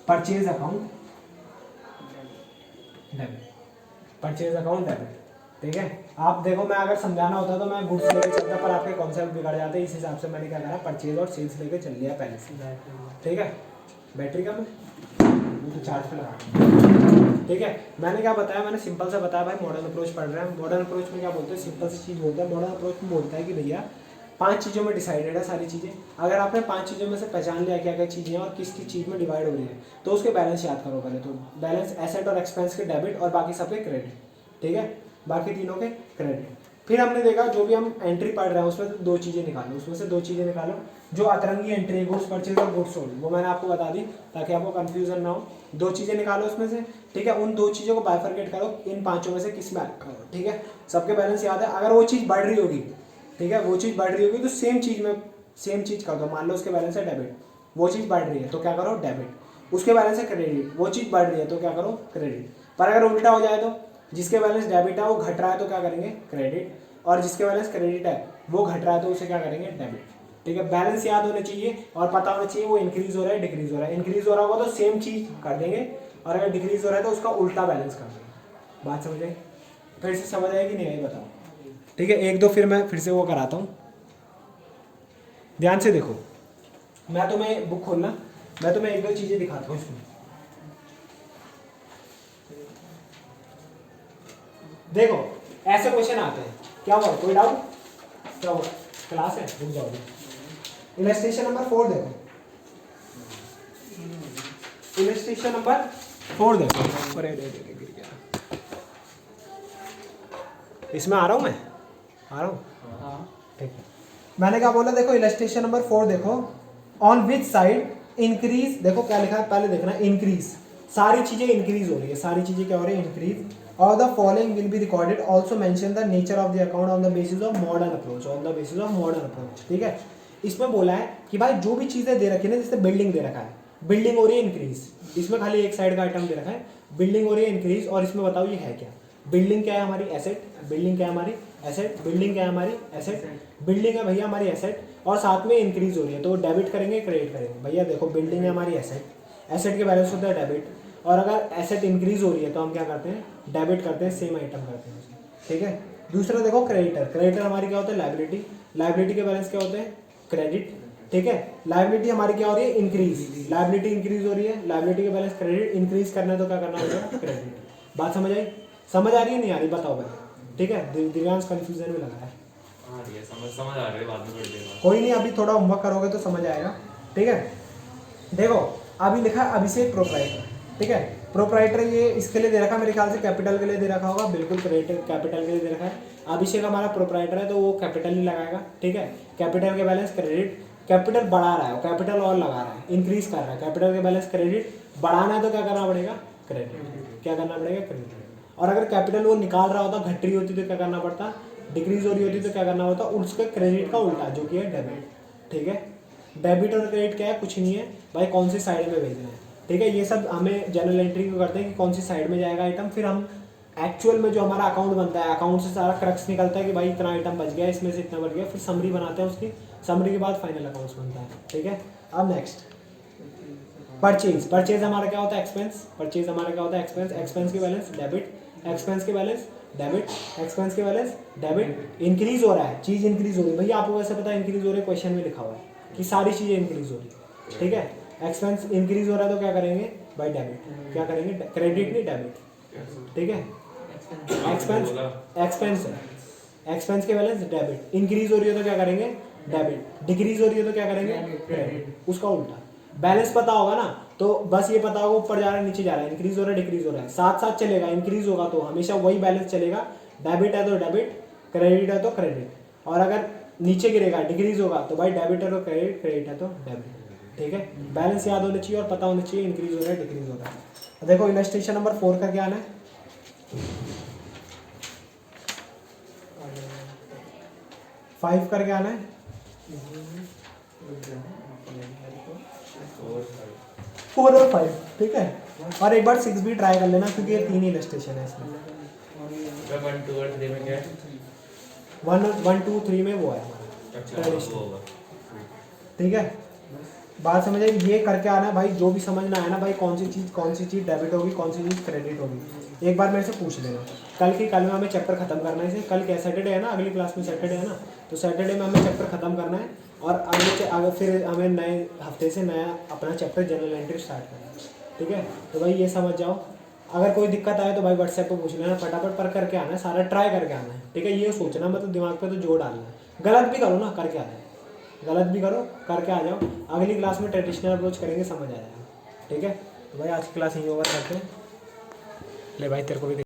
purchase account debit, purchase account debit, ठीक है। आप देखो मैं अगर समझाना होता तो मैं गुड्स लेके चलता, पर आपके कॉन्सेप्ट बिगड़ जाते, इस हिसाब से मैंने क्या करा, परचेज और सेल्स लेके चल लिया पहले से, ठीक है। बैटरी का मैं वो तो चार्ज पे लगा, ठीक है। मैंने क्या बताया, मैंने सिंपल सा बताया भाई, मॉडर्न अप्रोच पढ़ रहे हैं, मॉडर्न अप्रोच में क्या बोलते हैं, सिंपल सी चीज़ बोलते हैं। मॉडर्न अप्रोच में बोलता है कि भैया 5 चीज़ों में डिसाइडेड है सारी चीज़ें, अगर आपने 5 चीज़ों में से पहचान लिया क्या क्या चीज़ें हैं और किस किस चीज़ में डिवाइड हो रही है, तो उसके बैलेंस याद करो पहले। तो बैलेंस एसेट और एक्सपेंस के डेबिट और बाकी सबके क्रेडिट, ठीक है, बाकी तीनों के क्रेडिट। फिर हमने देखा जो भी हम एंट्री पढ़ रहे हैं उसमें से 2 चीज़ें निकालो, उसमें से 2 चीज़ें निकालो जो अतरंगी एंट्री है, गुड्स परचेज और गुड्स सोल्ड, वो मैंने आपको बता दी ताकि आपको कंफ्यूजन ना हो। 2 चीज़ें निकालो उसमें से, ठीक है, उन 2 चीज़ों को बाइफरकेट करो, इन 5 में से किस में करो, ठीक है, सबके बैलेंस याद है। अगर वो चीज़ बढ़ रही होगी, ठीक है, वो चीज़ बढ़ रही होगी तो सेम चीज़ में सेम चीज़ कर दो। मान लो उसके बैलेंस है डेबिट, वो चीज़ बढ़ रही है तो क्या करो, डेबिट। उसके बैलेंस है क्रेडिट, वो चीज़ बढ़ रही है तो क्या करो, क्रेडिट। पर अगर उल्टा हो जाए तो जिसके बैलेंस डेबिट है वो घट रहा है तो क्या करेंगे, क्रेडिट, और जिसके बैलेंस क्रेडिट है वो घट रहा है तो उसे क्या करेंगे, डेबिट, ठीक है। बैलेंस याद होने चाहिए और पता होना चाहिए वो इंक्रीज हो रहा है डिक्रीज हो रहा है। इंक्रीज हो रहा होगा तो सेम चीज़ कर देंगे और अगर डिक्रीज हो रहा है तो उसका उल्टा बैलेंस कर देंगे। बात समझ आई? फिर से समझ आएगी नहीं आई बताओ, ठीक है। 1-2 फिर मैं फिर से वो कराता हूँ, ध्यान से देखो। मैं तुम्हें बुक खोलना, मैं तुम्हें 1-2 चीज़ें दिखाता हूँ इसमें। देखो ऐसे क्वेश्चन आते हैं, क्या हुआ, कोई डाउट, क्या हुआ, क्लास है, रुक जाओ। इलस्ट्रेशन नंबर 4 देखो, इलस्ट्रेशन नंबर 4 देखो। अरे गिर गया, इसमें आ रहा हूँ मैं, आ रहा हूँ, ठीक है। मैंने क्या बोला, देखो इलस्ट्रेशन नंबर 4 देखो। ऑन विच साइड इंक्रीज, देखो क्या लिखा है पहले देखना, इंक्रीज, सारी चीजें इंक्रीज हो रही है, सारी चीजें क्या हो रही है, इंक्रीज। और the following will be recorded, also mention the nature of the account on the basis of modern approach, on the basis of modern approach. ठीक है, इसमें बोला है कि भाई जो भी चीजें दे रखी है ना, जैसे बिल्डिंग दे रखा है, बिल्डिंग हो रही है इंक्रीज, इसमें खाली एक साइड का आइटम दे रखा है, बिल्डिंग हो रही है इंक्रीज, और इसमें बताओ ये है क्या, बिल्डिंग क्या है हमारी, एसेट, बिल्डिंग क्या है हमारी एसेट, बिल्डिंग क्या है हमारी एसेट, बिल्डिंग है भैया हमारी एसेट, और साथ में इंक्रीज हो रही है, तो डेबिट करेंगे क्रेडिट करेंगे, भैया देखो बिल्डिंग है हमारी एसेट, एसेट के बैलेंस होता है डेबिट, और अगर एसेट इंक्रीज हो रही है तो हम क्या करते हैं, डेबिट करते हैं, सेम आइटम करते हैं। ठीक है, दूसरा देखो क्रेडिटर, क्रेडिटर हमारी क्या होता है, लाइबिलिटी, लाइबिलिटी के बैलेंस क्या होते हैं, क्रेडिट। ठीक है, लाइबिलिटी हमारी क्या हो रही है, इंक्रीज, लाइबिलिटी इंक्रीज हो रही है, लाइबिलिटी के बैलेंस क्रेडिट, इंक्रीज करना है तो क्या करना होगा, क्रेडिट। बात समझ आई, समझ आ रही है नहीं आ रही, बताओ भाई। ठीक है, दिव्यांश कंफ्यूजन में लगा है, समझ आ रही है, बाद में पढ़ लेगा। कोई नहीं, अभी थोड़ा होमवर्क करोगे तो समझ आएगा। ठीक है, देखो अभी लिखा है अभिषेक प्रोप्राइटर। ठीक है, प्रोप्राइटर ये इसके लिए दे रखा है, मेरे ख्याल से कैपिटल के लिए दे रखा होगा, बिल्कुल क्रेडिट कैपिटल के लिए दे रखा है। अभिषेक हमारा प्रोप्राइटर है तो वो कैपिटल नहीं लगाएगा। ठीक है, कैपिटल के बैलेंस क्रेडिट, कैपिटल बढ़ा रहा है, कैपिटल और लगा रहा है, इंक्रीज कर रहा है, कैपिटल के बैलेंस क्रेडिट, बढ़ाना है तो क्या करना पड़ेगा, क्रेडिट, क्या करना पड़ेगा, क्रेडिट। और अगर कैपिटल वो निकाल रहा होता, घट रही होती तो क्या करना पड़ता, डिक्रीज हो रही होती तो क्या करना होता, उसके क्रेडिट का उल्टा जो कि है डेबिट। ठीक है, डेबिट और क्रेडिट क्या है, कुछ नहीं है भाई, कौन सी साइड में भेजना है। ठीक है, ये सब हमें जनरल एंट्री को करते हैं कि कौन सी साइड में जाएगा आइटम, फिर हम एक्चुअल में जो हमारा अकाउंट बनता है, अकाउंट से सारा क्रक्स निकलता है कि भाई इतना आइटम बच गया, इसमें से इतना बच गया, फिर समरी बनाते हैं उसकी, समरी के बाद फाइनल अकाउंट्स बनता है। ठीक है, अब नेक्स्ट परचेज, परचेज हमारा क्या होता है, एक्सपेंस, परचेज हमारा क्या होता है, एक्सपेंस, एक्सपेंस के बैलेंस डेबिट, एक्सपेंस के बैलेंस डेबिट, एक्सपेंस के बैलेंस डेबिट, इंक्रीज हो रहा है, चीज इंक्रीज हो रही है भैया, आपको वैसे पता है इंक्रीज हो रही है, क्वेश्चन में लिखा हुआ है कि सारी चीजें इंक्रीज हो रही है। ठीक है, एक्सपेंस इंक्रीज हो रहा है तो क्या करेंगे भाई, डेबिट, क्या करेंगे, क्रेडिट नहीं डेबिट। ठीक है, एक्सपेंस, एक्सपेंस है, एक्सपेंस के बैलेंस डेबिट, इंक्रीज हो रही है तो क्या करेंगे, डेबिट, डिक्रीज हो रही है तो क्या करेंगे, क्रेडिट, उसका उल्टा। बैलेंस पता होगा ना, तो बस ये पता होगा ऊपर जा रहा है नीचे जा रहा है, इंक्रीज हो रहा है डिक्रीज हो रहा है, साथ साथ चलेगा, इंक्रीज होगा तो हमेशा वही बैलेंस चलेगा, डेबिट है तो डेबिट, क्रेडिट है तो क्रेडिट, और अगर नीचे गिरेगा डिक्रीज होगा तो भाई डेबिट है तो क्रेडिट, क्रेडिट है तो डेबिट। ठीक है, बैलेंस याद होना चाहिए और पता होना चाहिए इंक्रीज हो रहा है डिक्रीज हो रहा है। देखो इलस्ट्रेशन नंबर 4 का क्या आना है, 5 करके आना है, 4 और 5। ठीक है, और एक बार 6 भी ट्राई कर लेना क्योंकि ये 3 ही इलस्ट्रेशन है इसमें। 1 2 और 3 में क्या है? 1 2 3 में वो है हमारा अच्छा, ट्रेडिशनल। वो होगा। ठीक है, बात समझ आई, ये करके आना है भाई, जो भी समझना है ना भाई, कौन सी चीज़ डेबिट होगी, कौन सी चीज़ क्रेडिट होगी, एक बार मेरे से पूछ लेना। कल में हमें चैप्टर खत्म करना है इसे, कल क्या सैटरडे है ना, अगली क्लास में सैटरडे है ना, तो सैटरडे में हमें चैप्टर खत्म करना है, और अगले फिर हमें नए हफ्ते से नया अपना चैप्टर जनरल एंट्री स्टार्ट करना है। ठीक है, तो भाई ये समझ जाओ, अगर कोई दिक्कत आए तो भाई व्हाट्सएप पे पूछ लेना, फटाफट पर करके आना है, सारा ट्राई करके आना है। ठीक है, ये सोचना मतलब दिमाग पे तो जोर डालना है, गलत भी करो ना करके आना है, गलत भी करो करके आ जाओ, अगली क्लास में ट्रेडिशनल अप्रोच करेंगे, समझ आ जाएगा। ठीक है, तो भाई आज की क्लास यहीं ओवर करते हैं। ले भाई तेरे को भी